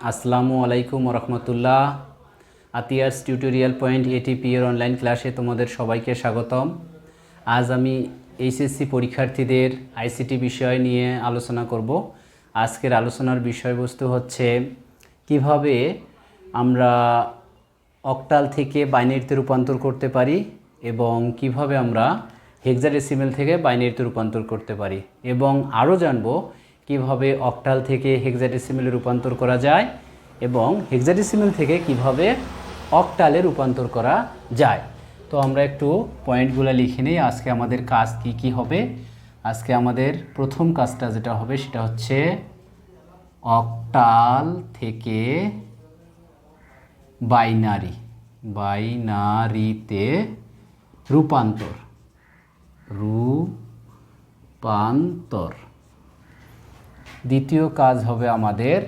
আসসালামু আলাইকুম রহমতুল্লাহ। আতিয়ার্স tutorial point ATP এর অনলাইন ক্লাসে তোমাদের সবাইকে স্বাগতম। আজ আমি এইচএসসি পরীক্ষার্থীদের আইসিটি বিষয় নিয়ে আলোচনা করব। আজকের আলোচনার বিষয়বস্তু হচ্ছে কিভাবে আমরা অক্টাল থেকে বাইনারিতে রূপান্তর করতে পারি এবং কিভাবে আমরা হেক্সাডেসিমেল থেকে বাইনারিতে রূপান্তর করতে পারি, এবং আরও জানব কিভাবে অক্টাল থেকে হেক্সাডেসিমেলে রূপান্তর করা যায় এবং হেক্সাডেসিমেল থেকে কিভাবে অক্টালে রূপান্তর করা যায়। তো আমরা একটু পয়েন্টগুলো লিখে নিই। আজকে আমাদের কাজ কি কি হবে। আজকে আমাদের প্রথম কাজটা যেটা হবে সেটা হচ্ছে অক্টাল থেকে বাইনারিতে রূপান্তর। দ্বিতীয় কাজ হবে আমাদের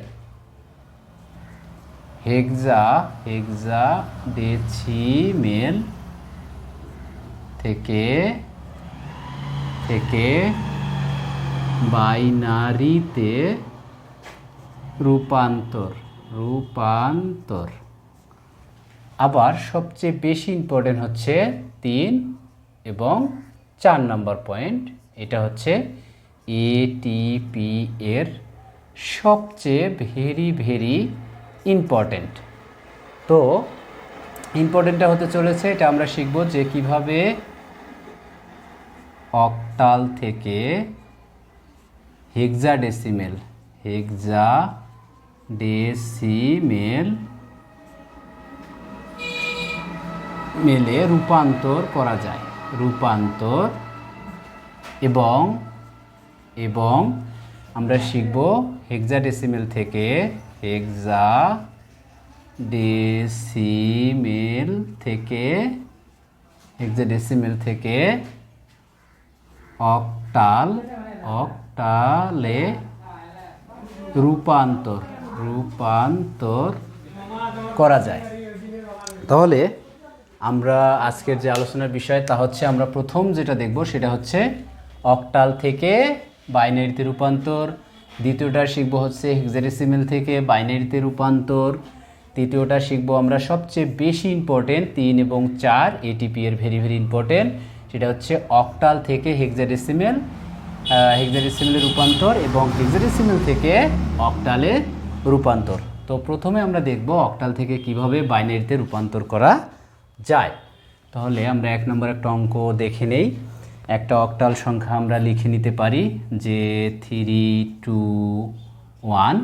হেক্সাডেসিমেল থেকে বাইনারিতে রূপান্তর। আবার সবচেয়ে বেশি ইম্পর্টেন্ট হচ্ছে 3 এবং 4 নম্বর পয়েন্ট। এটা হচ্ছে এটিপি এর সবচেয়ে ভেরি ইম্পর্টেন্ট। তো ইম্পর্টেন্টটা হতে চলেছে, এটা আমরা শিখব যে কিভাবে অক্টাল থেকে হেক্সাডেসিমেলে রূপান্তর করা যায়। এবং আমরা শিখব হেক্সাডেসিমেল থেকে অক্টালে রূপান্তর করা যায়। তাহলে আমরা আজকের যে আলোচনার বিষয় তা হচ্ছে আমরা প্রথম যেটা দেখব সেটা হচ্ছে অক্টাল থেকে বাইনারিতে রূপান্তর। দ্বিতীয়টা শিখব হচ্ছে হেক্সাডেসিমেল থেকে বাইনারিতে রূপান্তর। তৃতীয়টা শিখব আমরা সবচেয়ে বেশি ইম্পর্টেন্ট 3 এবং 4 এটিপি এর ভেরি ইম্পর্টেন্ট, সেটা হচ্ছে অক্টাল থেকে হেক্সাডেসিমেলে রূপান্তর এবং হেক্সাডেসিমেল থেকে অক্টালে রূপান্তর। তো প্রথমে আমরা দেখব অক্টাল থেকে কিভাবে বাইনারিতে রূপান্তর করা যায়। তাহলে আমরা 1 নম্বর একটা অঙ্ক দেখে নেই। একটা অক্টাল সংখ্যা আমরা লিখে নিতে পারি যে 321।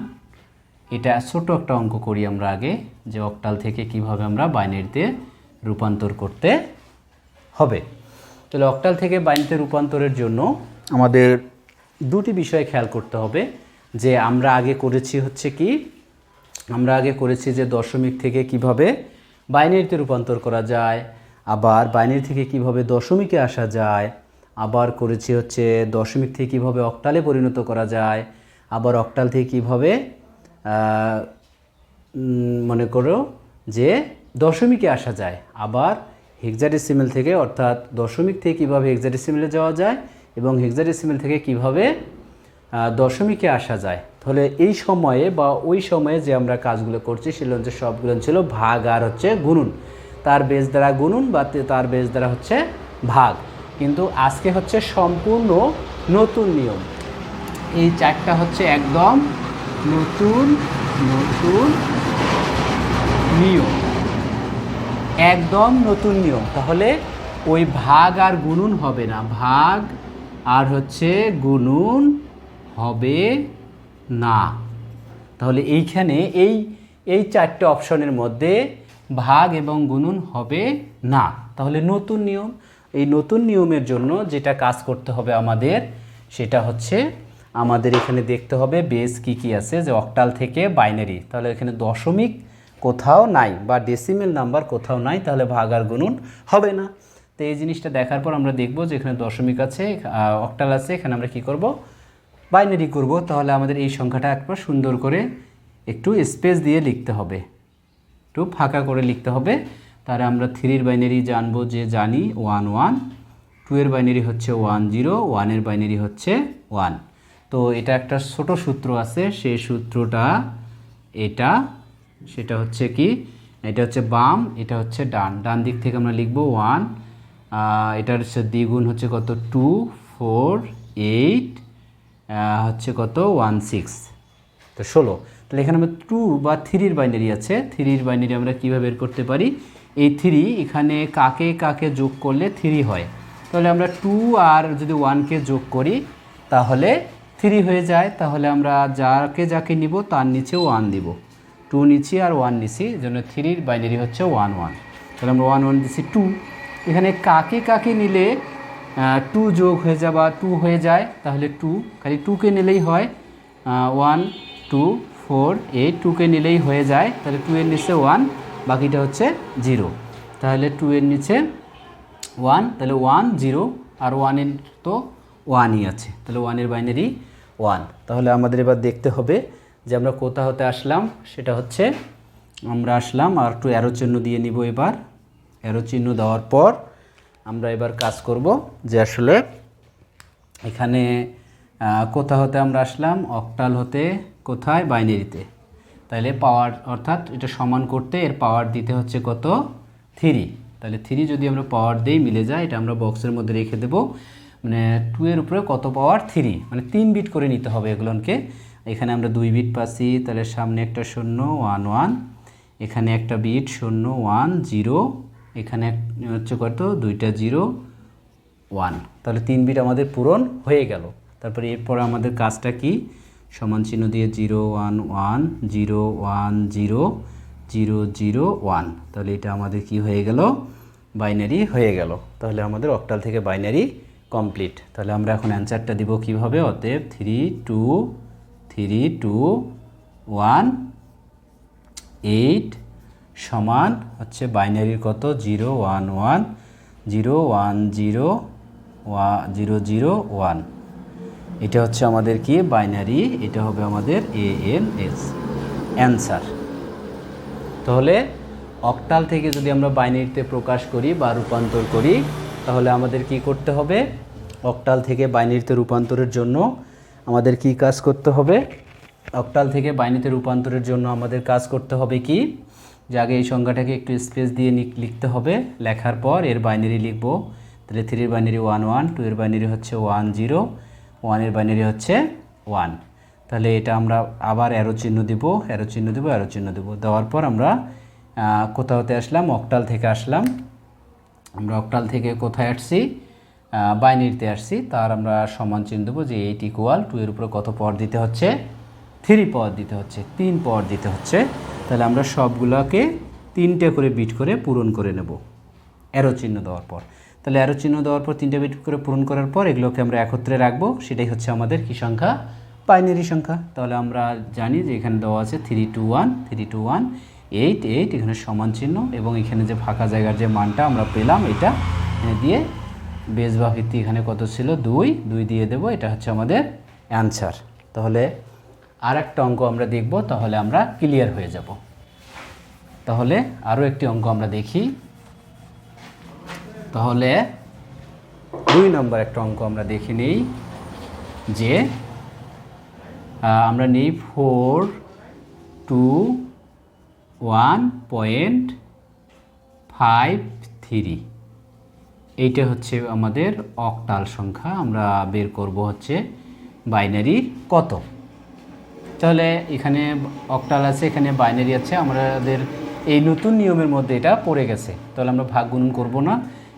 এটা ছোট একটা অঙ্ক করি আমরা আগে, যে অক্টাল থেকে কিভাবে আমরা বাইনারিতে রূপান্তর করতে হবে। তাহলে অক্টাল থেকে বাইনারিতে রূপান্তরের জন্য আমাদের দুটি বিষয় খেয়াল করতে হবে। যে আমরা আগে করেছি যে দশমিক থেকে কিভাবে বাইনারিতে রূপান্তর করা যায়, আবার বাইনারি থেকে কিভাবে দশমিকে আসা যায়, আবার করেছি হচ্ছে দশমিক থেকে কিভাবে অক্টালে পরিণত করা যায়, আবার অক্টাল থেকে কিভাবে মনে করো যে দশমিকে আসা যায়, আবার হেক্সাডেসিমেল থেকে অর্থাৎ দশমিক থেকে কিভাবে হেক্সাডেসিমেলে যাওয়া যায় এবং হেক্সাডেসিমেল থেকে কিভাবে দশমিকে আসা যায়। তাহলে এই সময়ে বা ওই সময়ে যে আমরা কাজগুলো করছি সেগুলো হচ্ছে সবগুলো ছিল ভাগ আর হচ্ছে গুণন। তার বেস দ্বারা গুণন বা তার বেস দ্বারা হচ্ছে ভাগ। কিন্তু আজকে হচ্ছে সম্পূর্ণ নতুন নিয়ম। এই 4টা হচ্ছে একদম নতুন নিয়ম। তাহলে ওই ভাগ আর গুণন হবে না, ভাগ আর হচ্ছে গুণন হবে না। তাহলে এইখানে এই 4টে অপশনের মধ্যে ভাগ এবং গুণন হবে না। তাহলে নতুন নিয়ম। এই নতুন নিয়মের জন্য যেটা কাজ করতে হবে আমাদের সেটা হচ্ছে আমাদের এখানে দেখতে হবে বেস কি আছে, যে অক্টাল থেকে বাইনারি। তাহলে এখানে দশমিক কোথাও নাই বা ডেসিমেল নাম্বার কোথাও নাই, তাহলে ভাগ আর গুণন হবে না। তো এই জিনিসটা দেখার পর আমরা দেখব যে এখানে দশমিক আছে, অক্টাল আছে, এখানে আমরা কি করব, বাইনারি করব। তাহলে আমাদের এই সংখ্যাটা একবার সুন্দর করে একটু স্পেস দিয়ে লিখতে হবে, একটু ফাঁকা করে লিখতে হবে। তাহলে আমরা 3 বাইনারি জানি 1 1, 2 এর বাইনারি হচ্ছে 1 0, 1 এর বাইনারি হচ্ছে 1। তো এটা একটা ছোট সূত্র আছে, সেই সূত্রটা এটা, সেটা হচ্ছে কি, এটা হচ্ছে বাম, এটা হচ্ছে ডান। ডান দিক থেকে আমরা লিখব 1, এটার হচ্ছে দ্বিগুণ হচ্ছে কত 2, 4, 8, হচ্ছে কত 1, 6, তো 16। তাহলে এখানে আমরা 2 বা 3-র বাইনারি আছে, 3-র বাইনারি আমরা কীভাবে বের করতে পারি, এই 3 এখানে কাকে কাকে যোগ করলে 3 হয়, তাহলে আমরা 2 আর যদি 1কে যোগ করি তাহলে 3 হয়ে যায়। তাহলে আমরা যাকে যাকে নিব তার নিচে 1 দিব, 2 নিচ্ছি আর 1 নিচ্ছি, জন্য 3-র বাইনারি হচ্ছে 1, 1। তাহলে আমরা 1, 1 দিচ্ছি 2। এখানে কাকে কাকে নিলে 2 যোগ হয়ে যায় বা 2 হয়ে যায়, তাহলে 2, খালি 2কে নিলেই হয়, 1, 2, 4, 8, 2কে নিলেই হয়ে যায়। তাহলে 2 এর নিচে 1, বাকিটা হচ্ছে 0। তাহলে 2 এর নিচে 1, তাহলে 1, 0, আর 1-এর তো 1ই আছে, তাহলে 1-এর বাইনারি 1। তাহলে আমাদের এবার দেখতে হবে যে আমরা কোথা হতে আসলাম, সেটা হচ্ছে আমরা আসলাম আর একটু অ্যারো চিহ্ন দিয়ে নিব। এবার অ্যারো চিহ্ন দেওয়ার পর আমরা এবার কাজ করব যে আসলে এখানে কোথা হতে আমরা আসলাম, অক্টাল হতে, কোথায়, বাইনারিতে। তাহলে পাওয়ার, অর্থাৎ এটা সমান করতে এর পাওয়ার দিতে হচ্ছে কত 3। তাহলে 3 যদি আমরা পাওয়ার দিই মিলে যায়, এটা আমরা বক্সের মধ্যে রেখে দেব, মানে 2 এর উপরে কত পাওয়ার 3, মানে 3 বিট করে নিতে হবে এগুলোকে। এখানে আমরা 2 বিট পাচ্ছি, তাহলে সামনে একটা 0, 1, 1, এখানে একটা বিট 0, 1, 0, এখানে হচ্ছে কত 2টা 0, 1, তাহলে 3 বিট আমাদের পূরণ হয়ে গেল। তারপরে এরপরে আমাদের কাজটা কি, সমান চিহ্ন দিয়ে 0, 1, 1, 0, 1, 0, 0, 0, 1, তাহলে এটা আমাদের কি হয়ে গেল, বাইনারি হয়ে গেল। তাহলে আমাদের অক্টাল থেকে বাইনারি কমপ্লিট। তাহলে আমরা এখন অ্যান্সারটা দিব কিভাবে, অতএব 3, 2, 3, 2, 1, 8 সমান হচ্ছে বাইনারির কত 0, 1, 1, 0, 1, 0, 0, 0, 1, এটা হচ্ছে আমাদের কি বাইনারি, এটা হবে আমাদের ANS অ্যান্সার। তাহলে অক্টাল থেকে যদি আমরা বাইনারিতে প্রকাশ করি বা রূপান্তর করি, তাহলে আমাদের কি করতে হবে, অক্টাল থেকে বাইনারিতে রূপান্তরের জন্য আমাদের কি কাজ করতে হবে, অক্টাল থেকে বাইনারিতে রূপান্তরের জন্য আমাদের কাজ করতে হবে কি, যে আগে এই সংখ্যাটাকে একটু স্পেস দিয়ে লিখতে হবে, লেখার পর এর বাইনারি লিখব। তাহলে 3-এর বাইনারি 1, 1, 2-এর বাইনারি হচ্ছে 1, 0, 1-এর বাইনারি হচ্ছে 1। তাহলে এটা আমরা আবার অ্যারো চিহ্ন দিব, অ্যারো চিহ্ন দেবো, অ্যারো চিহ্ন দেবো, দেওয়ার পর আমরা কোথা হতে আসলাম, অক্টাল থেকে আসলাম। আমরা অক্টাল থেকে কোথায় আসছি, বাইনারিতে আসছি, তার আমরা সমান চিহ্ন দেবো যে 8 = 2 এর উপরে কত পাওয়ার দিতে হচ্ছে, 3 পাওয়ার দিতে হচ্ছে, 3 পাওয়ার দিতে হচ্ছে। তাহলে আমরা সবগুলোকে 3টে করে বিট করে পূরণ করে নেব অ্যারো চিহ্ন দেওয়ার পর। তাহলে অ্যারো চিহ্ন দেওয়ার পর 3টে বিট করে পূরণ করার পর এগুলোকে আমরা একত্রে রাখবো, সেটাই হচ্ছে আমাদের কি সংখ্যা, বাইনারি সংখ্যা। তাহলে আমরা জানি যে এখানে দেওয়া আছে 3, 2, 1, 3, 2, 1, 8, 8, এখানে সমান চিহ্ন, এবং এখানে যে ফাঁকা জায়গার যে মানটা আমরা পেলাম এটা এখানে দিয়ে বেস বা ভিত্তি এখানে কত ছিল 2, 2 দিয়ে দেবো, এটা হচ্ছে আমাদের অ্যান্সার। তাহলে আর একটা অঙ্ক আমরা দেখব, তাহলে আমরা ক্লিয়ার হয়ে যাব। তাহলে আরও একটি অঙ্ক আমরা দেখি। তাহলে 2 নম্বর একটা অঙ্ক আমরা দেখে নেই, যে আমরা নেই 421.53, এইটা হচ্ছে আমাদের অক্টাল সংখ্যা। আমরা বের করব হচ্ছে বাইনারি কত। তাহলে এখানে অক্টাল আছে, এখানে বাইনারি আছে, আমাদের এই নতুন নিয়মের মধ্যে এটা পড়ে গেছে। তাহলে আমরা ভাগ গুণন করব না,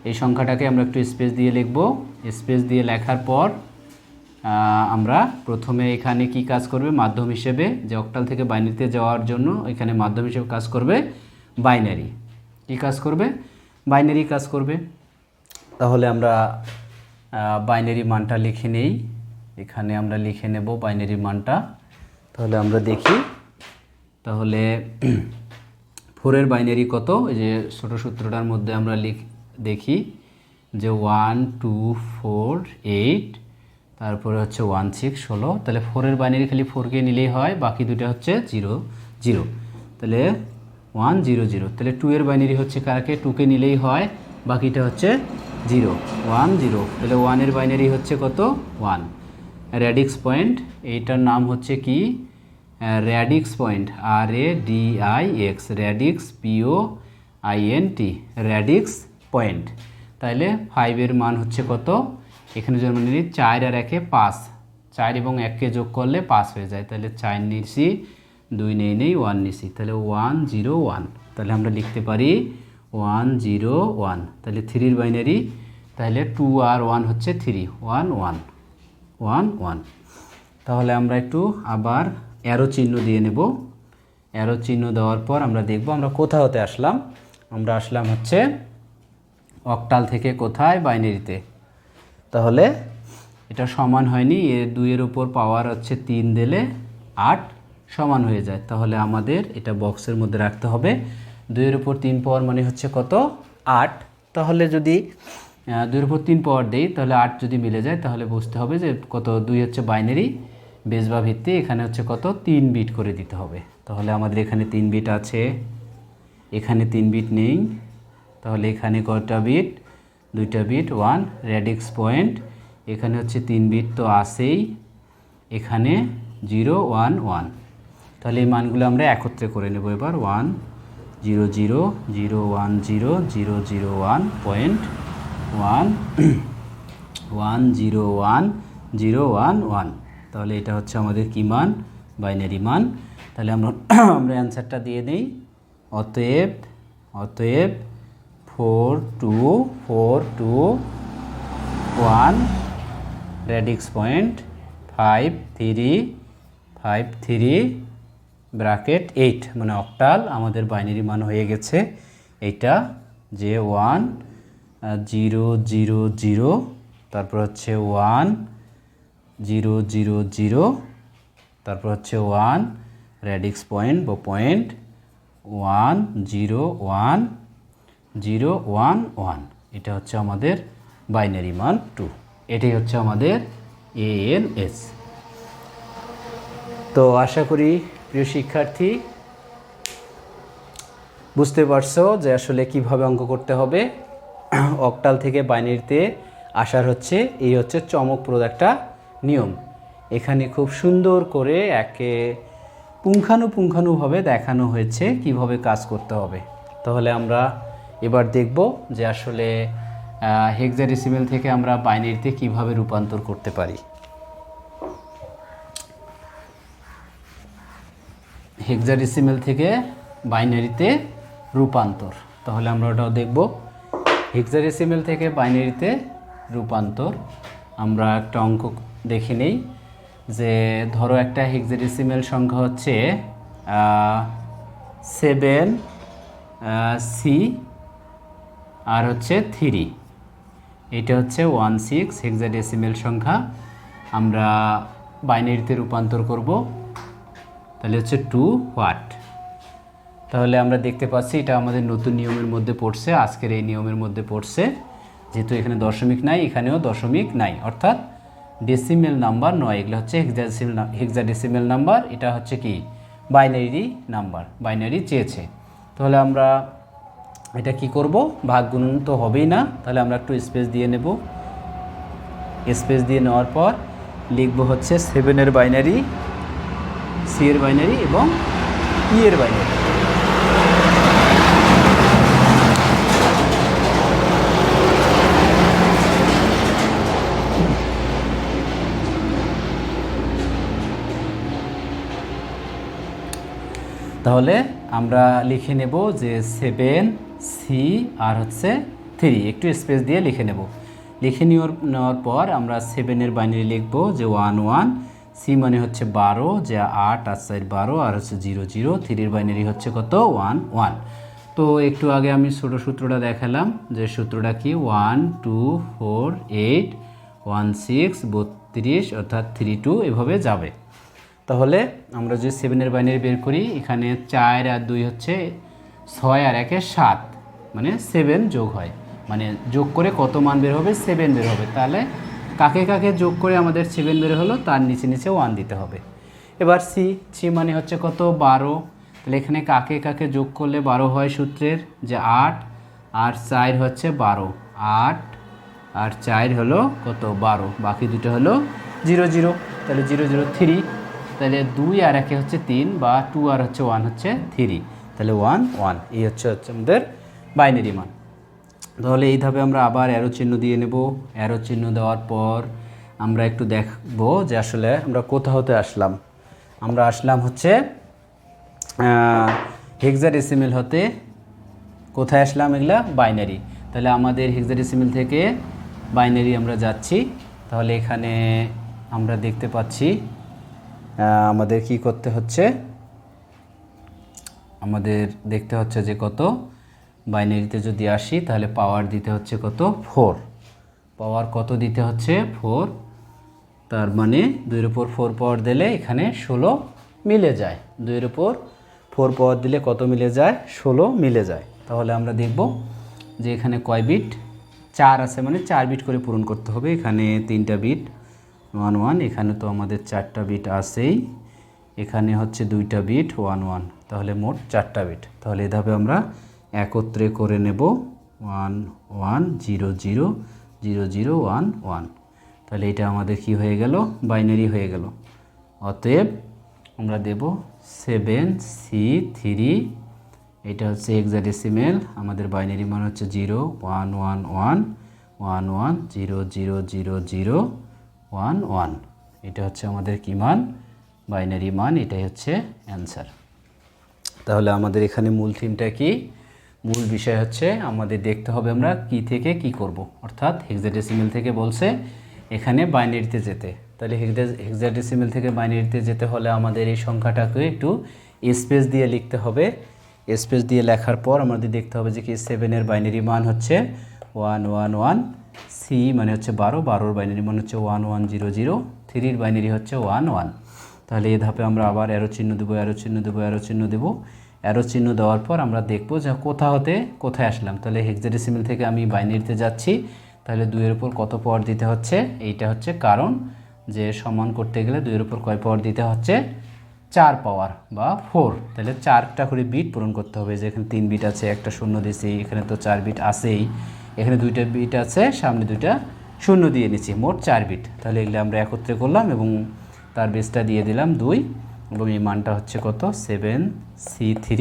এই সংখ্যাটাকে আমরা একটু স্পেস দিয়ে লিখব। স্পেস দিয়ে লেখার পর আমরা প্রথমে এখানে কি কাজ করবে, মাধ্যম হিসেবে, যে অক্টাল থেকে বাইনারিতে যাওয়ার জন্য এখানে মাধ্যম হিসেবে কাজ করবে বাইনারি। কি কাজ করবে, বাইনারি কাজ করবে। তাহলে আমরা বাইনারি মানটা লিখে নেই, এখানে আমরা লিখে নেব বাইনারি মানটা। তাহলে আমরা দেখি, তাহলে 4-এর বাইনারি কত, এই যে ছোটো সূত্রটার মধ্যে আমরা দেখি যে 1, 2, 4, 8, তারপরে হচ্ছে 1, 6, 16। তাহলে 4-এর বাইনারি খালি 4কে নিলেই হয়, বাকি দুটো হচ্ছে 0, 0, তাহলে 1, 0, 0। তাহলে 2-এর বাইনারি হচ্ছে কারকে 2কে নিলেই হয়, বাকিটা হচ্ছে 0, 1, 0। তাহলে 1-এর বাইনারি হচ্ছে কত 1। রেডিক্স পয়েন্ট, এইটার নাম হচ্ছে কি, radix point, RADIX, radix POINT, radix point. তাহলে 5-এর মান হচ্ছে কত? এখানে যেমন নিই 4 আর 1-এ 5, 4 এবং 1-কে যোগ করলে 5 হয়ে যায়। তাহলে 4 নিয়েছি, 2 নেই 1 নিয়েছি, তাহলে 101। তাহলে আমরা লিখতে পারি 101। তাহলে 3-এর বাইনারি, তাহলে 2 আর 1 হচ্ছে 3, 1111। তাহলে আমরা একটু আবার অ্যারো চিহ্ন দিয়ে নেব। অ্যারো চিহ্ন দেওয়ার পর আমরা দেখব আমরা কোথা হতে আসলাম। আমরা আসলাম হচ্ছে অক্টাল থেকে কোথায়? বাইনারিতে। তাহলে এটা সমান হয়নি, 2-এর উপর পাওয়ার হচ্ছে 3 দিলে 8 সমান হয়ে যায়। তাহলে আমাদের এটা বক্সের মধ্যে রাখতে হবে। 2-এর উপর 3 পাওয়ার মানে হচ্ছে কত? 8। তাহলে যদি 2-এর উপর 3 পাওয়ার দেই তাহলে 8 যদি মিলে যায় তাহলে বুঝতে হবে যে কত? 2 হচ্ছে বাইনারি বেস বা ভিত্তি, এখানে হচ্ছে কত? 3 বিট করে দিতে হবে। তাহলে আমাদের এখানে 3 বিট আছে, এখানে 3 বিট নেই, তাহলে এখানে কয়টা বিট? 2টা বিট। 1 র্যাডিক্স পয়েন্ট, এখানে হচ্ছে 3 বিট তো আছেই, এখানে 0 1 1। তাহলে এই মানগুলো আমরা একত্রে করে নেব এবার। 1 0 0 0 1 0 0 0 1 পয়েন্ট 1 1 0 1 0 1 1। তাহলে এটা হচ্ছে আমাদের কি মান? বাইনারি মান। তাহলে আমরা অ্যান্সারটা দিয়ে নেই। অতএব 4 2 4 2 1 র্যাডিক্স পয়েন্ট 5 3 5 3 ব্র্যাকেট 8, মানে অক্টাল আমাদের বাইনারি মান হয়ে গেছে এইটা, যে 1 0 0 0, তারপর হচ্ছে 1 0 0 0, তারপর হচ্ছে 1 র্যাডিক্স পয়েন্ট বা পয়েন্ট 1 0 1 0 1 1। এটা হচ্ছে আমাদের বাইনারি মান 2। এটাই হচ্ছে আমাদের ANS। তো আশা করি প্রিয় শিক্ষার্থী বুঝতে পারছো যে আসলে কিভাবে অঙ্ক করতে হবে। অক্টাল থেকে বাইনারিতে আসার হচ্ছে এই হচ্ছে চমকপ্রদ একটা নিয়ম। এখানে খুব সুন্দর করে একে পুঙ্খানুপুঙ্খানুভাবে দেখানো হয়েছে কিভাবে কাজ করতে হবে। তাহলে আমরা এবার দেখব যে আসলে হেক্সাডেসিমেল থেকে আমরা বাইনারিতে কিভাবে রূপান্তর করতে পারি। হেক্সাডেসিমেল থেকে বাইনারিতে রূপান্তর, তাহলে আমরা ওটাও দেখব। হেক্সাডেসিমেল থেকে বাইনারিতে রূপান্তর আমরা একটা অঙ্ক দেখে নেই। যে ধরো একটা হেক্সাডেসিমেল সংখ্যা হচ্ছে 7C আর হচ্ছে 3, এটা হচ্ছে 16 হেক্সাডেসিমেল সংখ্যা। আমরা বাইনারিতে রূপান্তর করব, তাহলে হচ্ছে 2 ওয়াট। তাহলে আমরা দেখতে পাচ্ছি এটা আমাদের নতুন নিয়মের মধ্যে পড়ছে, আজকের এই নিয়মের মধ্যে পড়ছে। যেহেতু এখানে দশমিক নাই, এখানেও দশমিক নাই, অর্থাৎ ডেসিমেল নাম্বার নয়, এগুলো হচ্ছে হেক্সাডেসিমেল নাম্বার। এটা হচ্ছে কি? বাইনারি নাম্বার, বাইনারি চেয়েছে। তাহলে আমরা এটা কি করব? ভাগ গুণন তো হবেই না, তাহলে আমরা একটু স্পেস দিয়ে নেব। স্পেস দিয়ে নেওয়ার পর লিখব হচ্ছে 7-এর বাইনারি, C এর বাইনারি এবং E এর বাইনারি। তাহলে আমরা লিখে নেব যে 7C আর হচ্ছে 3, একটু স্পেস দিয়ে লিখে নেব। লিখে নেওয়ার পর আমরা 7-এর বাইনারি লিখব যে 1 1, C মানে হচ্ছে 12, যে 8 আর 4 12 আর হচ্ছে 0 0, 3-এর বাইনারি হচ্ছে কত? 1 1। তো একটু আগে আমি ছোটো সূত্রটা দেখালাম, যে সূত্রটা কি? 1 2 4 8 1 6 32, অর্থাৎ 3 2 এভাবে যাবে। তাহলে আমরা যদি 7-এর বাইনারি বের করি, এখানে 4 আর 2 হচ্ছে 6 আর 1 7, মানে 7 যোগ হয়, মানে যোগ করে কত মান বের হবে? 7 বের হবে। তাহলে কাকে কাকে যোগ করে আমাদের 7 বের হলো তার নিচে নিচে 1 দিতে হবে। এবার সি মানে হচ্ছে কত? 12। তাহলে এখানে কাকে কাকে যোগ করলে 12 হয়? সূত্রের যে 8 আর 4 হচ্ছে 12, 8 আর 4 হলো কত? 12, বাকি দুটো হলো 0 0, তাহলে 0 0 3। তাহলে 2 আর 1 হচ্ছে 3 বা 2 আর হচ্ছে 1 হচ্ছে 3, তাহলে 1 1 এই হচ্ছে আমাদের বাইনারি মান। তাহলে এইভাবে আমরা আবার অ্যারো চিহ্ন দিয়ে নেব। অ্যারো চিহ্ন দেওয়ার পর আমরা একটু দেখব যে আসলে আমরা কোথা হতে আসলাম। আমরা আসলাম হচ্ছে হেক্সাডেসিমেল হতে। কোথায় আসলাম? এগুলা বাইনারি। তাহলে আমাদের হেক্সাডেসিমেল থেকে বাইনারি আমরা যাচ্ছি। তাহলে এখানে আমরা দেখতে পাচ্ছি আমাদের কি করতে হচ্ছে, আমাদের দেখতে হচ্ছে যে কত বাইনারিতে যদি আসি তাহলে পাওয়ার দিতে হচ্ছে কত 4। পাওয়ার কত দিতে হচ্ছে 4, তার মানে 2-এর উপর 4 পাওয়ার দিলে এখানে 16 মিলে যায়। 2-এর উপর 4 পাওয়ার দিলে কত মিলে যায়? 16 মিলে যায়। তাহলে আমরা দেখব যে এখানে কয় বিট? 4 আছে, মানে 4 বিট করে পূরণ করতে হবে। এখানে 3টা বিট 1 1, এখানে তো আমাদের 4টা বিট আছেই, এখানে হচ্ছে 2টা বিট 1 1, তাহলে মোট 4টা বিট। তাহলে এভাবে আমরা একত্রে করে নেব 1 1 0 0 0 0 1 1। তাহলে এটা আমাদের কি হয়ে গেল? বাইনারি হয়ে গেল। অতএব আমরা দেব 7C3, এটা হচ্ছে হেক্সাডেসিমেল। আমাদের বাইনারি মান হচ্ছে 0 1 1 1 1 1 0 0 0 0 1 1। এটা হচ্ছে আমাদের কি মান? বাইনারি মান। এটাই হচ্ছে অ্যান্সার। তাহলে আমাদের এখানে মূল থিমটা কি? মূল বিষয় হচ্ছে আমাদের দেখতে হবে আমরা কি থেকে কি করব, অর্থাৎ হেক্সাডেসিমেল থেকে বলছে এখানে বাইনারিতে যেতে। তাহলে হেক্সাডেসিমেল থেকে বাইনারিতে যেতে হলে আমাদের এই সংখ্যাটাকে একটু স্পেস দিয়ে লিখতে হবে। স্পেস দিয়ে লেখার পর আমাদের দেখতে হবে যে কি 7-এর বাইনারি মান হচ্ছে 1 1 1, সি মানে হচ্ছে 12, 12-এর বাইনারি মান হচ্ছে 1 1 0 0, 3-এর বাইনারি হচ্ছে 1 1। তাহলে এই ধাপে আমরা আবার অ্যারো চিহ্ন দেবো, অ্যারো চিহ্ন দেবো, অ্যারো চিহ্ন দেবো। অ্যারো চিহ্ন দেওয়ার পর আমরা দেখব যে কোথা হতে কোথায় আসলাম। তাহলে হেক্সাডেসিমেল থেকে আমি বাইনারিতে যাচ্ছি, তাহলে 2-এর উপর কত পাওয়ার দিতে হচ্ছে? এইটা হচ্ছে কারণ যে সমান করতে গেলে 2-এর উপর কয় পাওয়ার দিতে হচ্ছে? 4 পাওয়ার বা 4। তাহলে 4টা করে বিট পূরণ করতে হবে। যে এখানে 3 বিট আছে, একটা শূন্য দিয়েছি, এখানে তো 4 বিট আছেই, এখানে 2টা বিট আছে, সামনে 2টা শূন্য দিয়ে নিচ্ছি, মোট 4 বিট। তাহলে এগুলো আমরা একত্রে করলাম এবং তার বেসটা দিয়ে দিলাম 2, এবং এই মানটা হচ্ছে কত? 7C3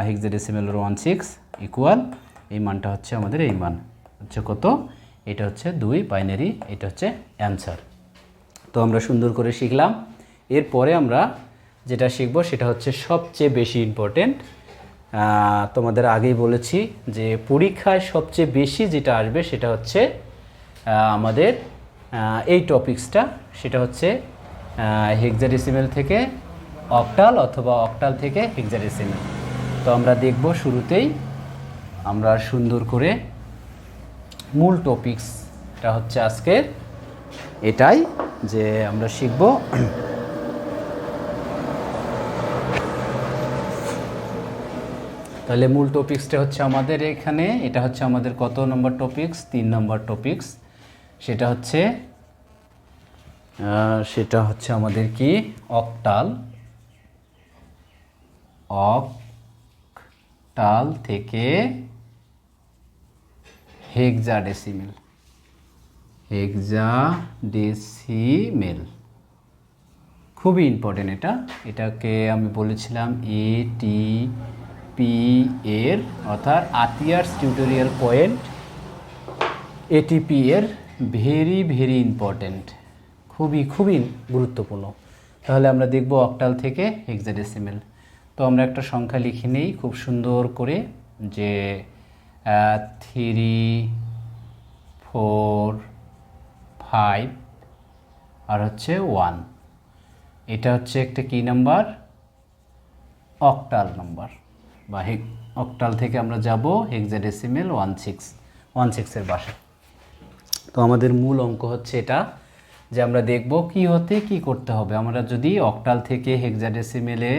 হেক্সাডেসিমেল 16 ইকুয়াল এই মানটা হচ্ছে আমাদের এই মান হচ্ছে কত? এটা হচ্ছে 2 বাইনারি। এটা হচ্ছে অ্যান্সার। তো আমরা সুন্দর করে শিখলাম। এরপরে আমরা যেটা শিখব সেটা হচ্ছে সবচেয়ে বেশি ইম্পর্টেন্ট। তোমাদের আগেই বলেছি যে পরীক্ষায় সবচেয়ে বেশি যেটা আসবে সেটা হচ্ছে আমাদের এই টপিক্সটা, সেটা হচ্ছে হেক্সাডেসিমেল থেকে অক্টাল অথবা অক্টাল থেকে হেক্সাডেসিমেল। তো আমরা দেখব শুরুতেই আমরা সুন্দর করে মূল টপিক্সটা হচ্ছে আজকের এটাই যে আমরা শিখব তাহলে মূল টপিক্সটা হচ্ছে আমাদের এখানে, এটা হচ্ছে আমাদের কত নম্বর টপিক্স? 3 নম্বর টপিক্স। সেটা হচ্ছে আমাদের কি? অক্টাল। অক্টাল থেকে হেক্সাডেসিমেল। হেক্সাডেসিমেল খুবই ইম্পর্টেন্ট। এটাকে আমি বলেছিলাম এটিপি এর, অর্থাৎ আতিয়ার্স টিউটোরিয়াল পয়েন্ট, এটিপি এর ভেরি ভেরি ইম্পর্টেন্ট, খুবই খুবই গুরুত্বপূর্ণ। তাহলে আমরা দেখব অক্টাল থেকে হেক্সাডেসিমেল। তো আমরা একটা সংখ্যা লিখে নেই খুব সুন্দর করে, যে 3 4 5 আর হচ্ছে 1। এটা হচ্ছে একটা কি নাম্বার? Octal number. বা অক্টাল থেকে আমরা যাব হেক্সাডেসিমেল 16 এর বাসায়। তো আমাদের মূল অঙ্ক হচ্ছে এটা, যে আমরা দেখব কি হতে কি করতে হবে। আমরা যদি অক্টাল থেকে হেক্সাডেসিমেলে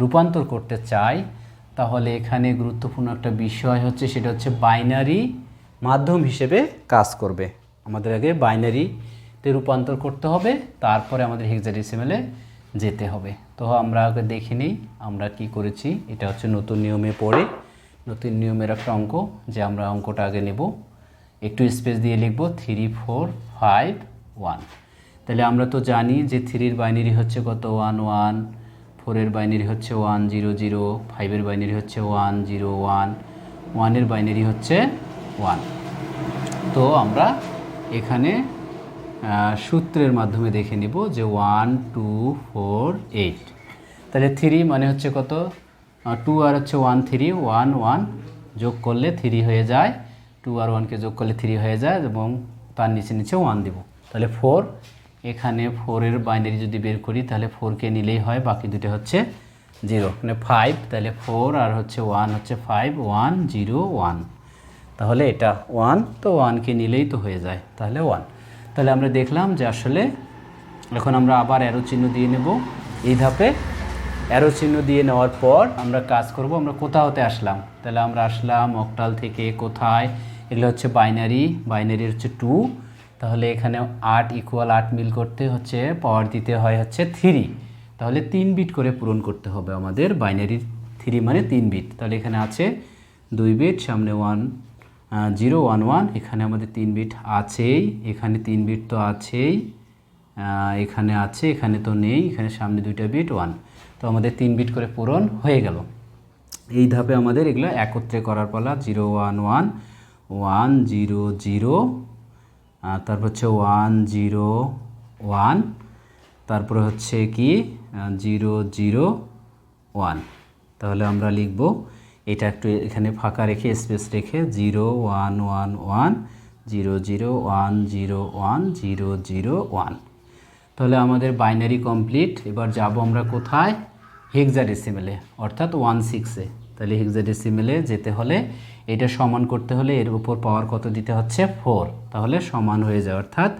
রূপান্তর করতে চাই, তাহলে এখানে গুরুত্বপূর্ণ একটা বিষয় হচ্ছে, সেটা হচ্ছে বাইনারি মাধ্যম হিসেবে কাজ করবে। আমাদের আগে বাইনারিতে রূপান্তর করতে হবে, তারপরে আমাদের হেক্সাডেসিমেলে যেতে হবে। তো আমরা আগে দেখে নিই আমরা কি করেছি। এটা হচ্ছে নতুন নিয়মে পড়ে, নতুন নিয়মের একটা অঙ্ক, যে আমরা অঙ্কটা আগে নেব, একটু স্পেস দিয়ে লিখব 3 4 5 1। তাহলে আমরা তো জানি যে 3-এর বাইনারি হচ্ছে কত 1 1, 4-এর বাইনারি হচ্ছে 1 0 0, 5-এর বাইনারি হচ্ছে 1 0 1, 1-এর বাইনারি হচ্ছে 1। তো আমরা এখানে সূত্রের মাধ্যমে দেখে নিব যে 1 2 4 8। তাহলে 3 মানে হচ্ছে কত 2 আর হচ্ছে 1 3, 1 1 যোগ করলে 3 হয়ে যায়, 2 আর 1কে যোগ করলে 3 হয়ে যায় এবং তার নিচে নিচে 1 দেব। তাহলে 4, এখানে 4-এর বাইনারি যদি বের করি তাহলে 4কে নিলেই হয়, বাকি দুটো হচ্ছে 0। মানে 5, তাহলে 4 আর হচ্ছে 1 হচ্ছে 5 1 0 1। তাহলে এটা 1, তো 1কে নিলেই তো হয়ে যায়, তাহলে 1। তাহলে আমরা দেখলাম যে আসলে এখন আমরা আবার অ্যারো চিহ্ন দিয়ে নেব। এই ধাপে অ্যারো চিহ্ন দিয়ে নেওয়ার পর আমরা কাজ করব। আমরা কোথা হতে আসলাম, তাহলে আমরা আসলাম অক্টাল থেকে। কোথায়, এগুলো হচ্ছে বাইনারি, বাইনারি হচ্ছে 2। তাহলে এখানে 8 ইকুয়াল 8 মিল করতে হচ্ছে পাওয়ার দিতে হয় হচ্ছে 3। তাহলে 3 বিট করে পূরণ করতে হবে আমাদের বাইনারির। 3 মানে 3 বিট। তাহলে এখানে আছে 2 বিট, সামনে 1 0 1 1, এখানে আমাদের 3 বিট আছেই, এখানে 3 বিট তো আছেই, এখানে আছে, এখানে তো নেই, এখানে সামনে 2টা বিট 1। তো আমাদের 3 বিট করে পূরণ হয়ে গেল। এই ধাপে আমাদের এগুলো একত্রে করার পালা। 0 1 1 1 0 0, তারপর হচ্ছে 1 0 1, তারপরে হচ্ছে কি 0 0 1। তাহলে আমরা লিখব এটা একটু এখানে ফাঁকা রেখে স্পেস রেখে 0 1 1 1 0 0 1 0 1 0 0 1। তাহলে আমাদের বাইনারি কমপ্লিট। এবার যাব আমরা কোথায়, হেক্সাডেসিমেলে, অর্থাৎ 16-এ। তাহলে হেক্সাডেসিমেলে যেতে হলে এটা সমান করতে হলে এর উপর পাওয়ার কত দিতে হচ্ছে 4। তাহলে সমান হয়ে যায়, অর্থাৎ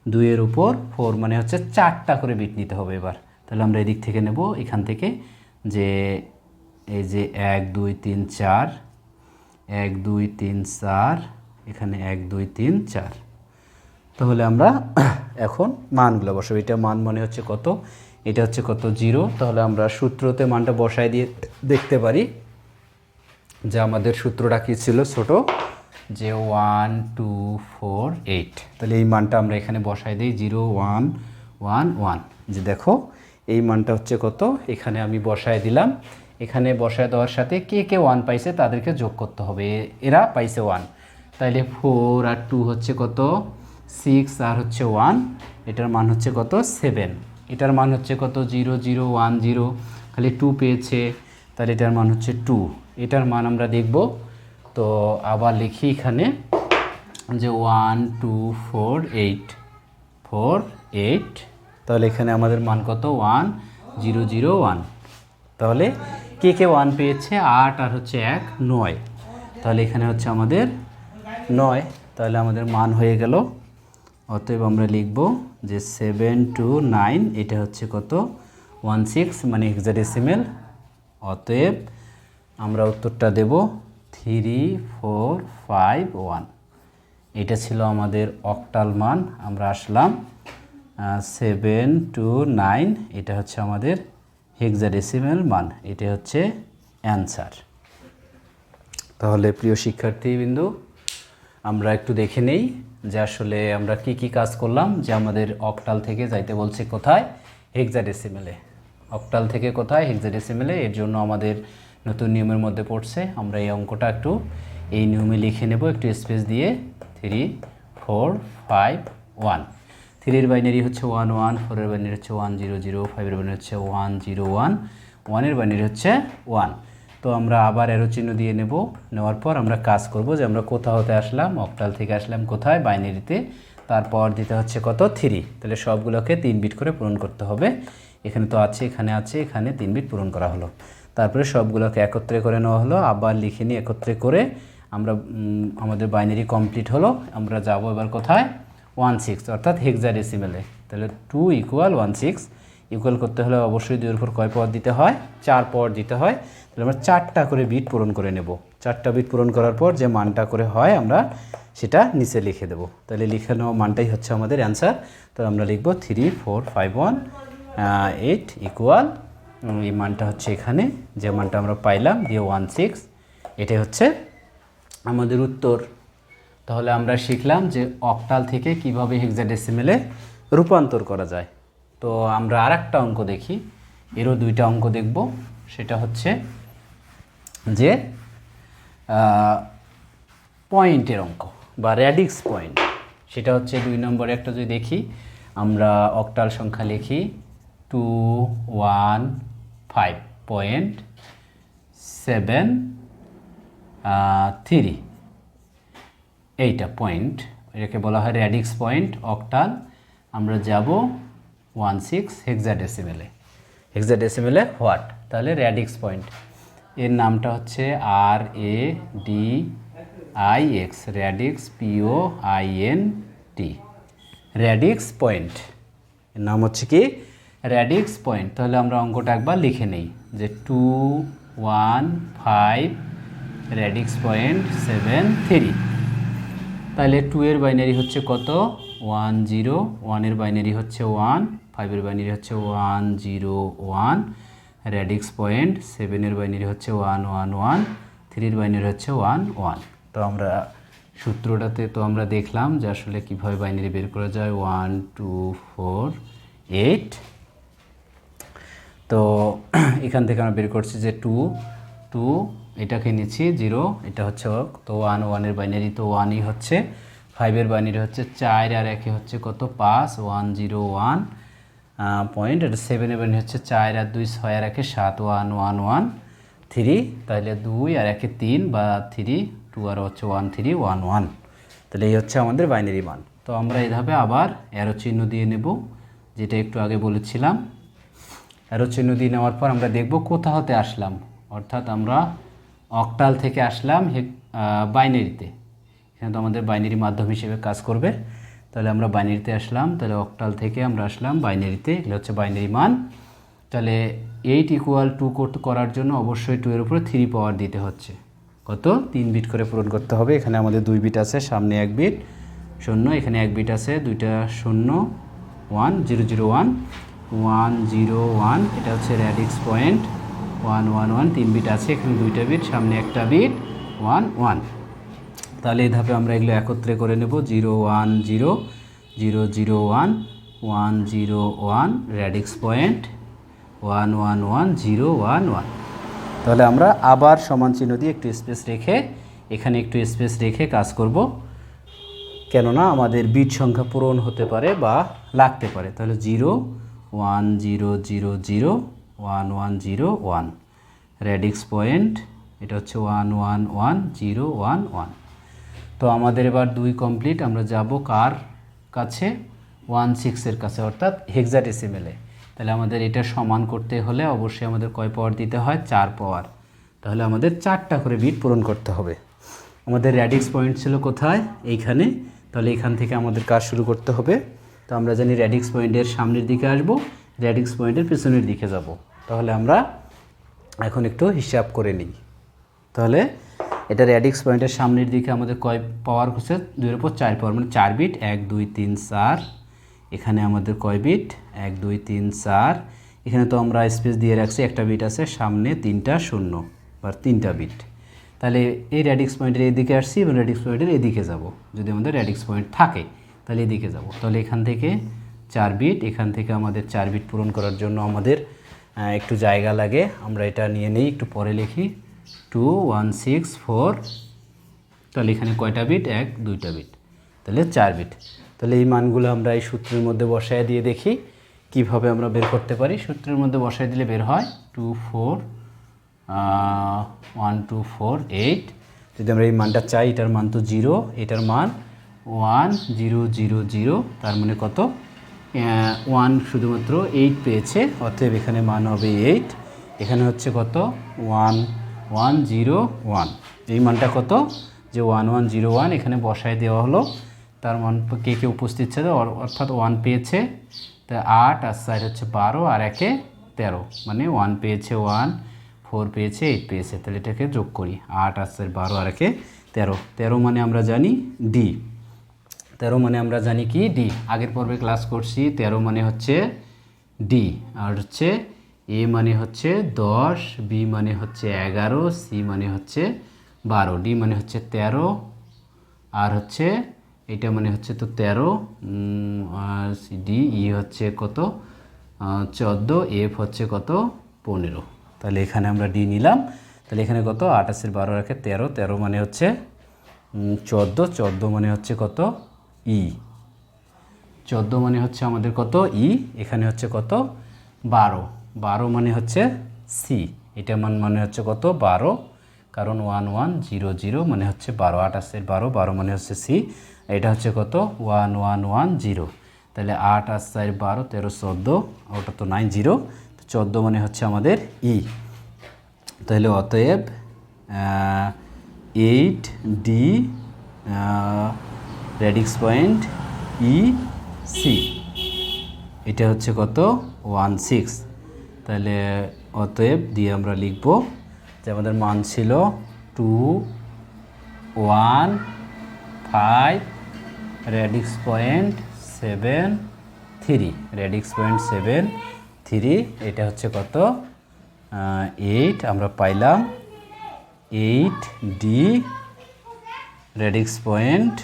2-এর উপর 4 মানে হচ্ছে 4টা করে বিট নিতে হবে এবার। তাহলে আমরা এদিক থেকে নেব, এখান থেকে, যে এই যে 1 2 3 4, 1 2 3 4, এখানে 1 2 3 4। তাহলে আমরা এখন মানগুলো বসাবো। এটা মান মনে হচ্ছে কত, এটা হচ্ছে কত 0। তাহলে আমরা সূত্রতে মানটা বসায় দিয়ে দেখতে পারি যে আমাদের সূত্রটা কী ছিল ছোট, যে 1 2 4 8। তাহলে এই মানটা আমরা এখানে বসায় দিই 0 1 1 1। যে দেখো এই মানটা হচ্ছে কত, এখানে আমি বসায় দিলাম। এখানে বসায় দেওয়ার সাথে কে কে 1 পাইছে তাদেরকে যোগ করতে হবে। এরা পাইছে 1, তাইলে 4 আর 2 হচ্ছে কত 6, আর হচ্ছে 1, এটার মান হচ্ছে কত 7। এটার মান হচ্ছে কত 0 0 1 0, খালি 2 পেয়েছে, তাহলে এটার মান হচ্ছে 2। এটার মান আমরা দেখব। তো আবার লিখি এখানে যে 1 2 4 8 4 8। তাহলে এখানে আমাদের মান কত 1 0 0 1। তাহলে কে কে 1 পেয়েছে 8 আর হচ্ছে 1 9। তাহলে এখানে হচ্ছে আমাদের 9। তাহলে আমাদের মান হয়ে গেল। অতএব আমরা লিখব যে 7 2 9, এটা হচ্ছে কত 16 মানে হেক্সাডেসিমেল। অতএব আমরা উত্তরটা দেব 3 4 5 1। এটা ছিল আমাদের অক্টাল মান। আমরা আসলাম 7 2 9, এটা হচ্ছে আমাদের হেক্সাডেসিমেল মান। এটা হচ্ছে অ্যান্সার। তাহলে প্রিয় শিক্ষার্থীবৃন্দ, আমরা একটু দেখে নেই যে আসলে আমরা কি কি কাজ করলাম। যে আমাদের অক্টাল থেকে যাইতে বলছে কোথায়, হেক্সাডেসিমেলে। অক্টাল থেকে কোথায়, হেক্সাডেসিমেলে। এর জন্য আমাদের নতুন নিয়মের মধ্যে পড়ছে। আমরা এই অঙ্কটা একটু এই নিয়মে লিখে নেব, একটু স্পেস দিয়ে। 3 4 5 1। 3-এর বাইনারি হচ্ছে 1 1, 4-এর বাইনারি হচ্ছে 1 0 0, 5-এর বাইনারি হচ্ছে 1 0 1, 1-এর বাইনারি হচ্ছে 1। তো আমরা আবার অ্যারো চিহ্ন দিয়ে নেব। নেওয়ার পর আমরা কাজ করব যে আমরা কোথা হতে আসলাম, অক্টাল থেকে আসলাম কোথায়, বাইনারিতে। তারপর দিতে হচ্ছে কত 3। তাহলে সবগুলোকে 3 বিট করে পূরণ করতে হবে। এখানে তো আছে, এখানে আছে, এখানে 3 বিট পূরণ করা হলো। তারপরে সবগুলোকে একত্রে করে নেওয়া হলো। আবার লিখে নিয়ে একত্রে করে আমরা আমাদের বাইনারি কমপ্লিট হলো। আমরা যাব এবার কোথায় 16, অর্থাৎ হেক্সাডেসিমেলে। তাহলে 2 = 16। ইকুয়াল করতে হলে অবশ্যই 2-এর উপর কয় পাওয়ার দিতে হয়, 4 পাওয়ার দিতে হয়। তাহলে আমরা 4টা করে বিট পূরণ করে নেব। 4টা বিট পূরণ করার পর যে মানটা করে হয় আমরা সেটা নিচে লিখে দেব। তাহলে লিখে নেওয়া মানটাই হচ্ছে আমাদের অ্যান্সার। তো আমরা লিখব 3 4 5 1 8 ইকুয়াল, এই মানটা হচ্ছে এখানে যে মানটা আমরা পাইলাম দিয়ে 16। এটাই হচ্ছে আমাদের উত্তর। তাহলে আমরা শিখলাম যে অক্টাল থেকে কিভাবে হেক্সাডেসিমেলে রূপান্তর করা যায়। তো আমরা আরেকটা অঙ্ক দেখি, এরও দুইটা অঙ্ক দেখব। সেটা হচ্ছে যে পয়েন্টের অঙ্ক বা র্যাডিক্স পয়েন্ট। সেটা হচ্ছে 2 নম্বরে একটা যদি দেখি, আমরা অক্টাল সংখ্যা লিখি 215.73, এইটা পয়েন্ট, এটাকে বলা হয় র্যাডিক্স পয়েন্ট অক্টাল। আমরা যাব 16 হেক্সাডেসিমেলে। হেক্সাডেসিমেলে হোয়াট, তাহলে র্যাডিক্স পয়েন্ট এর নামটা হচ্ছে RADIX, radix POINT, radix point এর নাম হচ্ছে কি র্যাডিক্স পয়েন্ট। তাহলে আমরা অঙ্কটা একবার লিখে নেই যে 215 র্যাডিক্স পয়েন্ট 73। তাহলে 2 এর বাইনারি হচ্ছে কত 10, 1 এর বাইনারি হচ্ছে 1, 5 এর বাইনারি হচ্ছে 101, র্যাডিক্স পয়েন্ট 7 এর বাইনারি হচ্ছে 111, 3 এর বাইনারি হচ্ছে 11। তো আমরা সূত্রটাতে তো আমরা দেখলাম যে আসলে কীভাবে বাইনারি বের করা যায়, 1 2 4 8। তো এখান থেকে আমরা বের করছি যে 2 2, এটাকে নিচ্ছি 0, এটা হচ্ছে তো 1 1 এর বাইনারি তো 1ই হচ্ছে, 5 এর বাইনারি হচ্ছে 4 আর 1 হচ্ছে কত 5, 101 পয়েন্ট। এটা 7 এর বাইনারি হচ্ছে 4 আর 2 6 আর 1 7, 1 1 1 3। তাহলে 2 আর 1 3 বা 3, 2 আর হচ্ছে 1 3 1 1। তাহলে এই হচ্ছে আমাদের বাইনারি মান। তো আমরা এইভাবে আবার অ্যারো চিহ্ন দিয়ে নেব, যেটা একটু আগে বলেছিলাম। অ্যারো চিহ্ন দিয়ে নেওয়ার পর আমরা দেখব কোথা হতে আসলাম, অর্থাৎ আমরা অক্টাল থেকে আসলাম বাইনারিতে। এখানে তো আমাদের বাইনারি মাধ্যম হিসেবে কাজ করবে। তাহলে আমরা বাইনারিতে আসলাম, তাহলে অক্টাল থেকে আমরা আসলাম বাইনারিতে, এগুলো হচ্ছে বাইনারি মান। তাহলে 8 = 2 করার জন্য অবশ্যই 2 এর উপরে 3 পাওয়ার দিতে হচ্ছে। কত 3 বিট করে পূরণ করতে হবে। এখানে আমাদের 2 বিট আছে, সামনে 1 বিট 0, এখানে 1 বিট আছে, দুইটা 0 1 0 0 1 1 0 1। এটা হচ্ছে র্যাডিক্স পয়েন্ট 1 1 1, 3 বিট আছে, এখানে দুইটা বিট, সামনে একটা বিট 1 1। তাহলে এই ধাপে আমরা এগুলো একত্রে করে নেব, 0 1 0 0 0 1 1 0 1, র্যাডিক্স পয়েন্ট 1 1 1 0 1 1। তাহলে আমরা আবার সমান চিহ্ন দিয়ে একটু স্পেস রেখে, এখানে একটু স্পেস রেখে কাজ করব, কেননা আমাদের বিট সংখ্যা পূরণ হতে পারে বা লাগতে পারে। তাহলে 0 1 0 0 0 1 1 0 1, র্যাডিক্স পয়েন্ট এটা হচ্ছে 1 1 1 0 1 1। তো আমাদের এবার 2 কমপ্লিট। আমরা যাব কার কাছে 16 এর কাছে, অর্থাৎ হেক্সাডেসিমেলে। তাহলে আমাদের এটা সমান করতে হলে অবশ্যই আমাদের কয় পাওয়ার দিতে হয় 4 পাওয়ার। তাহলে আমাদের 4টা করে বিট পূরণ করতে হবে। আমাদের র্যাডিক্স পয়েন্ট ছিল কোথায় এইখানে, তাহলে এখান থেকে আমাদের কাজ শুরু করতে হবে। তো আমরা জানি র্যাডিক্স পয়েন্টের সামনের দিকে আসব, র্যাডিক্স পয়েন্টের পেছনের দিকে যাব। তাহলে আমরা এখন একটু হিসাব করে নিই। তাহলে এটা র্যাডিক্স পয়েন্টের সামনের দিকে আমাদের কয় পাওয়ার হচ্ছে 2 এর উপর 4 পাওয়ার, মানে 4 বিট 1 2 3 4। এখানে আমাদের কয় বিট 1 2 3 4। এখানে তো আমরা স্পেস দিয়ে রাখছি, একটা বিট আছে, সামনে 3টা 0 বা 3টা বিট। তাহলে এই র্যাডিক্স পয়েন্টের এদিকে আসছি এবং র্যাডিক্স পয়েন্টের এদিকে যাব। যদি আমাদের র্যাডিক্স পয়েন্ট থাকে তাহলে এদিকে যাব। তাহলে এখান থেকে 4 বিট, এখান থেকে আমাদের 4 বিট পূরণ করার জন্য আমাদের একটু জায়গা লাগে। আমরা এটা নিয়ে নেই, একটু পরে লিখি 2 1 6 4। তাহলে এখানে কয়টা বিট 1 2টা বিট, তাহলে 4 বিট। তাহলে এই মানগুলো আমরা এই সূত্রের মধ্যে বসায় দিয়ে দেখি কিভাবে আমরা বের করতে পারি। সূত্রের মধ্যে বসায় দিলে বের হয় 2 4 1 2 4 8। যদি আমরা এই মানটা চাই, এটার মান তো 0, এটার মান 1 0 0 0, তার মানে কত 1 শুধুমাত্র 8 পেয়েছে, অতএব এখানে মান হবে 8। এখানে হচ্ছে কত 1 1 0 1, এই মানটা কত যে 1 1 0 1 এখানে বসায় দেওয়া হলো। তার মান কে কে উপস্থিত ছিল, অর্থাৎ 1 পেয়েছে, তা 8 আর 4 হচ্ছে 12 আর 1 13, মানে 1 পেয়েছে 1, 4 পেয়েছে 8 পেয়েছে। তাহলে এটাকে যোগ করি, 8 আর 4 12 আর 1 13। 13 মানে আমরা জানি ডি, 13 মানে আমরা জানি কি ডি, আগের পর্বে ক্লাস করছি। 13 মানে হচ্ছে ডি, আর হচ্ছে এ মানে হচ্ছে 10, বি মানে হচ্ছে 11, সি মানে হচ্ছে 12, ডি মানে হচ্ছে 13, আর হচ্ছে এটা মানে হচ্ছে তো 13, আর ডি ই হচ্ছে কত 14, এফ হচ্ছে কত 15। তাহলে এখানে আমরা ডি নিলাম। তাহলে এখানে কত 8 আর 12 রাখে 13, 13 মানে হচ্ছে 14, 14 মানে হচ্ছে কত ই, 14 মানে হচ্ছে আমাদের কত ই। এখানে হচ্ছে কত 12, 12 মানে হচ্ছে সি। এটা মানে হচ্ছে কত 12, কারণ 1 1 0 0 মানে হচ্ছে 12, 8 আছে 12, 12 মানে হচ্ছে সি। এটা হচ্ছে কত 1 1 1 0। তাহলে 8 আর 4 12, 13 14, ওটা তো 9 0, 14 মানে হচ্ছে আমাদের ই। তাহলে অতএব 8 D radix point E C, এটা হচ্ছে কত 16। তাহলে অতএব দিয়ে আমরা লিখব যে আমাদের মান ছিল 2 1 5 রেডিক্স পয়েন্ট 7 3, রেডিক্স পয়েন্ট 7 3, এটা হচ্ছে কত 8। আমরা পাইলাম 8 D radix point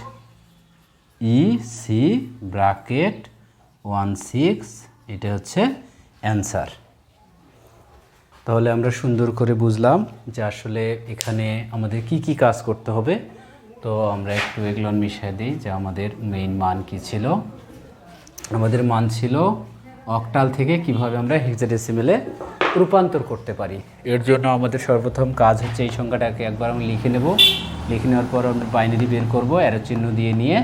E C bracket 16, এটা হচ্ছে অ্যান্সার। তাহলে আমরা সুন্দর করে বুঝলাম যে আসলে এখানে আমাদের কি কি কাজ করতে হবে। তো আমরা একটু এগুলো মিশিয়ে দিই যে আমাদের মেইন মান কি ছিল। আমাদের মান ছিল অক্টাল থেকে কিভাবে আমরা হেক্সাডেসিমেলে রূপান্তর করতে পারি। এর জন্য আমাদের সর্বপ্রথম কাজ হচ্ছে এই সংখ্যাটাকে একবার আমি লিখে নেব। লিখে নেওয়ার পর আমরা বাইনারি বের করব অ্যারো চিহ্ন দিয়ে নিয়ে,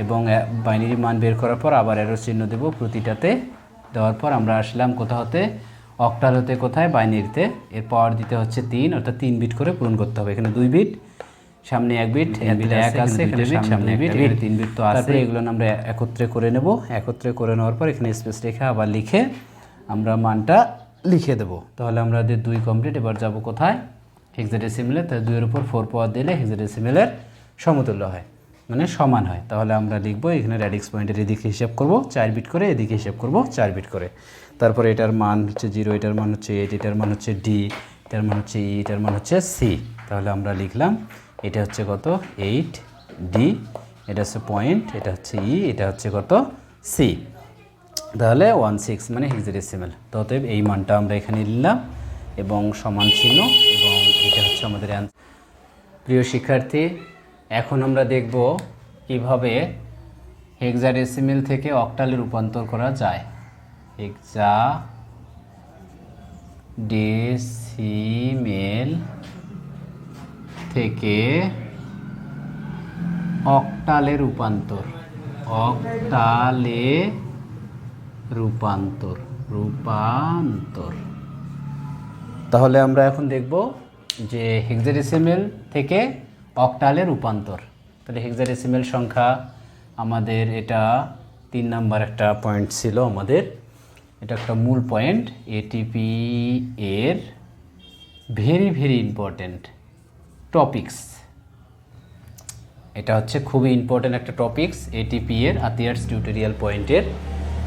এবং বাইনারি মান বের করার পর আবার অ্যারো চিহ্ন দেব প্রতিটাতে। দেওয়ার পর আমরা আসলাম কোথা হতে অক্টাল হতে কোথায় বাইনারিতে। এর পাওয়ার দিতে হচ্ছে 3, অর্থাৎ 3 বিট করে পূরণ করতে হবে। এখানে 2 বিট, সামনে 1 বিট, এদিকে 1 আছে, এখানে সামনে 1 বিট, এখানে 3 বিট তো আছে। এগুলো আমরা একত্রে করে নেব। একত্রে করে নেওয়ার পর এখানে স্পেস রেখে আবার লিখে আমরা মানটা লিখে দেব। তাহলে আমাদের 2 কমপ্লিট। এবার যাব কোথায় হেক্সাডেসিমেলে। তাহলে 2 এর উপর 4 পাওয়ার দিলে হেক্সাডেসিমেলের সমতুল্য হয়, মানে সমান হয়। তাহলে আমরা লিখব এখানে রেডিক্স পয়েন্টের এদিকে হিসাব করব 4 বিট করে, এদিকে হিসাব করব 4 বিট করে। তারপরে এটার মান হচ্ছে 0, এটার মান হচ্ছে 8, এটার মান হচ্ছে ডি, এটার মান হচ্ছে ই, এটার মান হচ্ছে সি। তাহলে আমরা লিখলাম এটা হচ্ছে কত 8 ডি, এটা হচ্ছে পয়েন্ট, এটা হচ্ছে ই, এটা হচ্ছে কত সি। তাহলে 16 মানে হেক্সাডেসিমেল। তো অতএব এই মানটা আমরা এখানে নিলাম এবং সমান চিহ্ন, এবং এটা হচ্ছে আমাদের অ্যান্সার। প্রিয় শিক্ষার্থী, এখন আমরা দেখব কিভাবে হেক্সাডেসিমেল থেকে অক্টালে রূপান্তর করা যায়। হেক্সাডেসিমেল থেকে অক্টালে রূপান্তর, অক্টালে রূপান্তর, রূপান্তর। তাহলে আমরা এখন দেখব যে হেক্সাডেসিমেল থেকে অক্টালে রূপান্তর। তাহলে হেক্সাডেসিমেল সংখ্যা আমাদের এটা 3 নাম্বার একটা পয়েন্ট ছিল আমাদের, এটা একটা মূল পয়েন্ট। এটিপি এর ভেরি ভেরি ইম্পর্ট্যান্ট টপিকস, এটা হচ্ছে খুবই ইম্পর্ট্যান্ট একটা টপিকস এটিপি এর আতিয়ার্স টিউটোরিয়াল পয়েন্টের।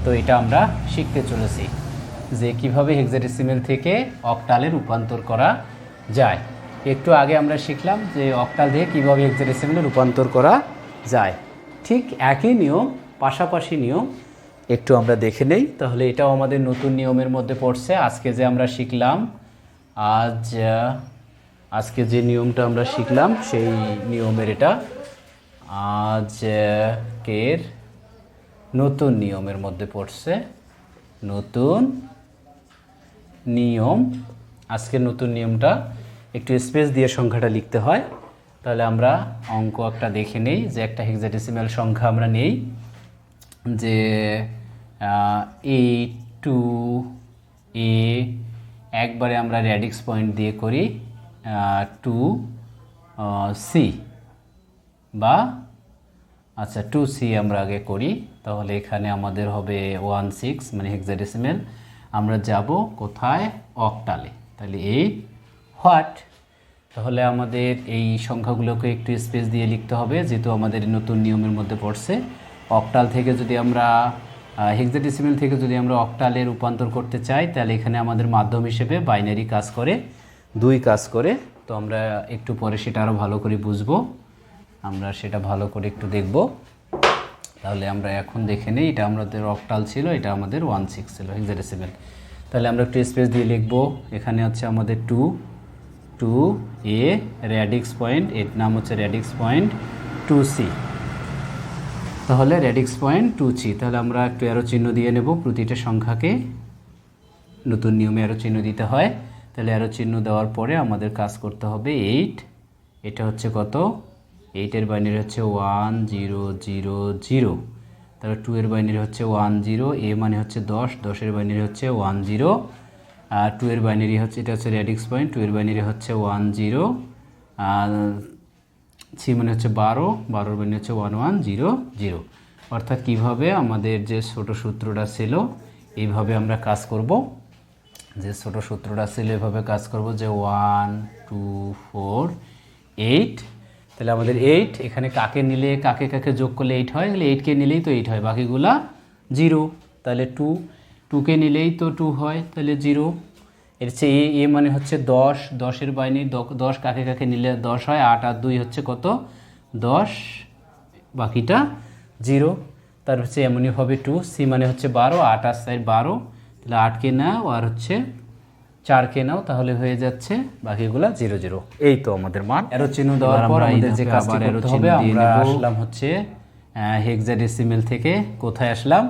তো এটা আমরা শিখতে চলেছি যে কিভাবে হেক্সাডেসিমেল থেকে অক্টালে রূপান্তর করা যায়। একটু আগে আমরা শিখলাম যে অক্টাল থেকে কীভাবে হেক্সাডেসিমেলে রূপান্তর করা যায়। ঠিক একই নিয়ম, পাশাপাশি নিয়ম একটু আমরা দেখে নেই। তাহলে এটাও আমাদের নতুন নিয়মের মধ্যে পড়ছে। আজকে যে আমরা শিখলাম, আজকে যে নিয়মটা আমরা শিখলাম সেই নিয়মের এটা আজকের নতুন নিয়মের মধ্যে পড়ছে। নতুন নিয়ম, আজকের নতুন নিয়মটা একটু স্পেস দিয়ে সংখ্যাটা লিখতে হয়। তাহলে আমরা অঙ্ক একটা দেখে নেই যে একটা হেক্সাডেসিমেল সংখ্যা আমরা নেই যে 8 2 এ, একবারে আমরা রেডিক্স পয়েন্ট দিয়ে করি 2 সি, বা আচ্ছা 2 সি আমরা আগে করি। তাহলে এখানে আমাদের হবে 16 মানে হেক্সাডেসিমেল। আমরা যাব কোথায় অক্টালে। তাহলে এই হোয়াট, তাহলে আমাদের এই সংখ্যাগুলোকে একটু স্পেস দিয়ে লিখতে হবে যেহেতু আমাদের নতুন নিয়মের মধ্যে পড়ছে। অক্টাল থেকে যদি আমরা হেক্সাডেসিমেল থেকে যদি আমরা অক্টালে রূপান্তর করতে চাই, তাহলে এখানে আমাদের মাধ্যম হিসেবে বাইনারি কাজ করে, 2 কাজ করে। তো আমরা একটু পরে সেটা আরও ভালো করে বুঝবো। আমরা সেটা ভালো করে একটু দেখব। তাহলে আমরা এখন দেখে নিই, এটা আমাদের অক্টাল ছিল, এটা আমাদের 16 ছিল হেক্সাডেসিমেল। তাহলে আমরা একটু স্পেস দিয়ে লিখব। এখানে হচ্ছে আমাদের 2 এ র্যাডিক্স পয়েন্ট, এর নাম হচ্ছে র্যাডিক্স পয়েন্ট 2C। তাহলে র্যাডিক্স পয়েন্ট 2C। তাহলে আমরা একটু অ্যারো চিহ্ন দিয়ে নেব, প্রতিটা সংখ্যাকে নতুন নিয়মে অ্যারো চিহ্ন দিতে হয়। তাহলে অ্যারো চিহ্ন দেওয়ার পরে আমাদের কাজ করতে হবে 8। এটা হচ্ছে কত, 8-এর বাইনারি হচ্ছে 1 0 0 0। তাহলে 2-এর বাইনারি হচ্ছে 1 0, এ মানে হচ্ছে 10, 10-এর বাইনারি হচ্ছে 1 0, আর 2-এর বাইনারি হচ্ছে, এটা হচ্ছে র্যাডিক্স পয়েন্ট, 2-এর বাইনারি হচ্ছে 1 0, আর সি মানে হচ্ছে 12, 12-এর বাইনারি হচ্ছে 1 1 0 0। অর্থাৎ কিভাবে আমাদের যে ছোট সূত্রটা ছিল এইভাবে আমরা কাজ করব, যে ছোট সূত্রটা ছিল এভাবে কাজ করব, যে 1 2 4 8। তাহলে আমাদের 8 এখানে কাকে নিলে কাকে কাকে যোগ করলে 8 হয়, তাহলে 8কে নিলেই তো 8 হয়, বাকিগুলা 0। তাহলে 2কে নিলেই তো 2 হয়, তাহলে 0। এর হচ্ছে এ মানে হচ্ছে 10, 10-এর বাইনারি 10 কাকে কাকে নিলে 10 হয়, 8 আর 2 হচ্ছে কত 10, বাকিটা 0। তার হচ্ছে এমনই হবে 2। সি মানে হচ্ছে 12, 8 আর 4 12, তাহলে 8কে নাও আর হচ্ছে 4কে নাও, তাহলে হয়ে যাচ্ছে বাকিগুলা 0 0। এই তো আমাদের মান। অ্যারো চিহ্ন দেওয়ার পর আমাদের যে কাজটি করতে হবে, আমরা আসলাম হচ্ছে হেক্সাডেসিমেল থেকে কোথায় আসলাম,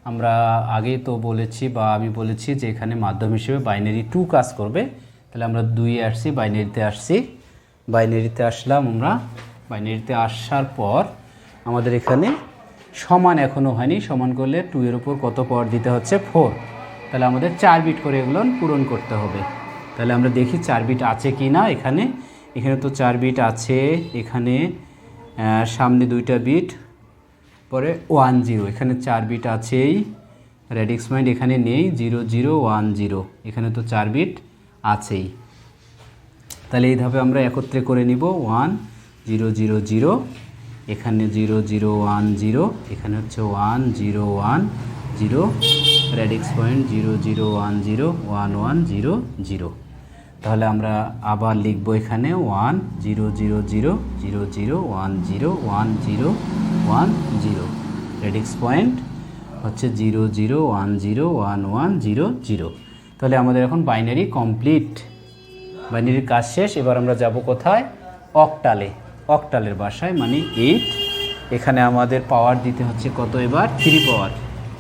আমরা আগেই তো বলেছি বা আমি বলেছি যে এখানে মাধ্যম হিসেবে বাইনারি 2 কাজ করবে। তাহলে আমরা 2-এ আসছি, বাইনারিতে আসছি, বাইনারিতে আসলাম আমরা। বাইনারিতে আসার পর আমাদের এখানে সমান এখনও হয়নি, সমান করলে 2-এর উপর কত পাওয়ার দিতে হচ্ছে 4। তাহলে আমাদের 4 বিট করে এগুলো পূরণ করতে হবে। তাহলে আমরা দেখি 4 বিট আছে কি না। এখানে তো 4 বিট আছে, এখানে সামনে 2টা বিট, পরে 1 0, এখানে 4 বিট আছেই। র্যাডিক্স পয়েন্ট এখানে নেই, 0 0 1 0, এখানে তো 4 বিট আছেই। তাহলে এইভাবে আমরা একত্রে করে নিব, 1 0 0 0, এখানে 0 0 1 0, এখানে হচ্ছে 1 0 1 0, র্যাডিক্স পয়েন্ট 0 0 1 0 1 1 0 0। তাহলে আমরা আবার লিখব এখানে 1 0 0 0 0 0 1 0 1 0 1 0, র্যাডিক্স পয়েন্ট হচ্ছে 0 0 1 0 1 1 0 0। তাহলে আমাদের এখন বাইনারি কমপ্লিট, বাইনারির কাজ শেষ। এবার আমরা যাব কোথায়, অক্টালে, অক্টালের বাসায়, মানে 8। এখানে আমাদের পাওয়ার দিতে হচ্ছে কত, এবার 3 পাওয়ার।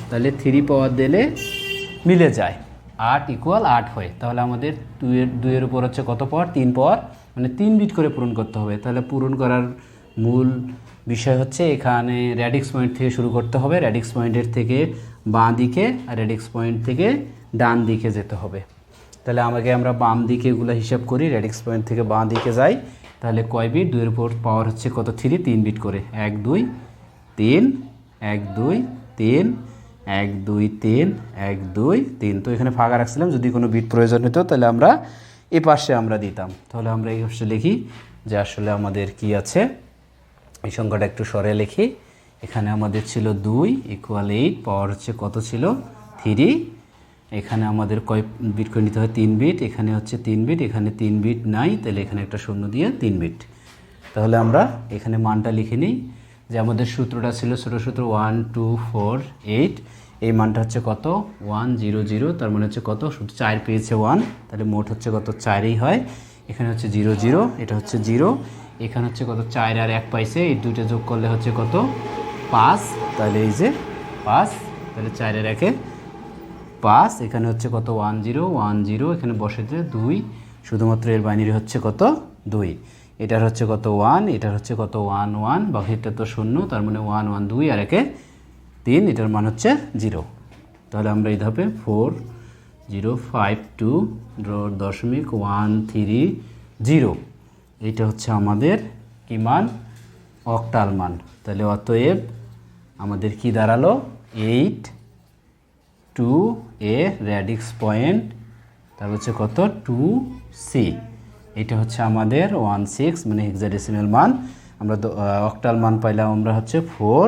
তাহলে 3 পাওয়ার দিলে মিলে যায়, 8 = 8 হয়। তাহলে আমাদের 2-এর উপর হচ্ছে কত পাওয়ার, 3 পাওয়ার, মানে 3 বিট করে পূরণ করতে হবে। তাহলে পূরণ করার মূল বিষয় হচ্ছে এখানে র্যাডিক্স পয়েন্ট থেকে শুরু করতে হবে, র্যাডিক্স পয়েন্টের থেকে বাঁ দিকে আর র্যাডিক্স পয়েন্ট থেকে ডান দিকে যেতে হবে। তাহলে আমাকে আমরা বাম দিকে এগুলো হিসাব করি, র্যাডিক্স পয়েন্ট থেকে বাঁ দিকে যাই। তাহলে কয় বিট, 2-এর উপর পাওয়ার হচ্ছে কত 3 বিট করে, 1 2 3 1 2 3 1 2 3 1 2 3। তো এখানে ফাঁকা রাখছিলাম, যদি কোনো বিট প্রয়োজন হতো তাহলে আমরা এই পাশে আমরা দিতাম। তাহলে আমরা এই পাশে লিখি যে আসলে আমাদের কি আছে, এই সংখ্যাটা একটু সরে লিখি। এখানে আমাদের ছিল 2 = 8, পাওয়ার হচ্ছে কত ছিল 3। এখানে আমাদের কয় বিট করে নিতে হয়, 3 বিট, এখানে হচ্ছে 3 বিট, এখানে 3 বিট নাই, তাহলে এখানে একটা শূন্য দিয়ে 3 বিট। তাহলে আমরা এখানে মানটা লিখে নিই, যে আমাদের সূত্রটা ছিল ছোট সূত্র 1 2 4 8, এই মানটা হচ্ছে কত 1 0 0, তার মানে হচ্ছে কত, শুধু 4 পেয়েছে 1, তাহলে মোট হচ্ছে কত 4ই হয়। এখানে হচ্ছে 0 0, এটা হচ্ছে 0, এখানে হচ্ছে কত 4 আর 1 পাইছে, এই দুইটা যোগ করলে হচ্ছে কত 5, তাহলে এই যে 5, তাহলে 4 আর 1 5, এখানে হচ্ছে কত 1 0 1 0, এখানে বসেছে 2, শুধুমাত্র এর বাইনারি হচ্ছে কত 2, এটার হচ্ছে কত 1, এটার হচ্ছে কত 1 1, বাকিটা তো শূন্য, তার মানে 1 1 2 আর 1 3, এটার মান হচ্ছে 0। তাহলে আমরা এই ধাপে 4 0 5 2 .130, এইটা হচ্ছে আমাদের কি মান, অক্টাল মান। তাহলে অতএব আমাদের কি দাঁড়ালো, 8 2 এ র্যাডিক্স পয়েন্ট, তার হচ্ছে কত 2C, এটা হচ্ছে আমাদের 16 মানে হেক্সাডেসিমাল মান। আমরা অক্টাল মান পাইলাম আমরা হচ্ছে 4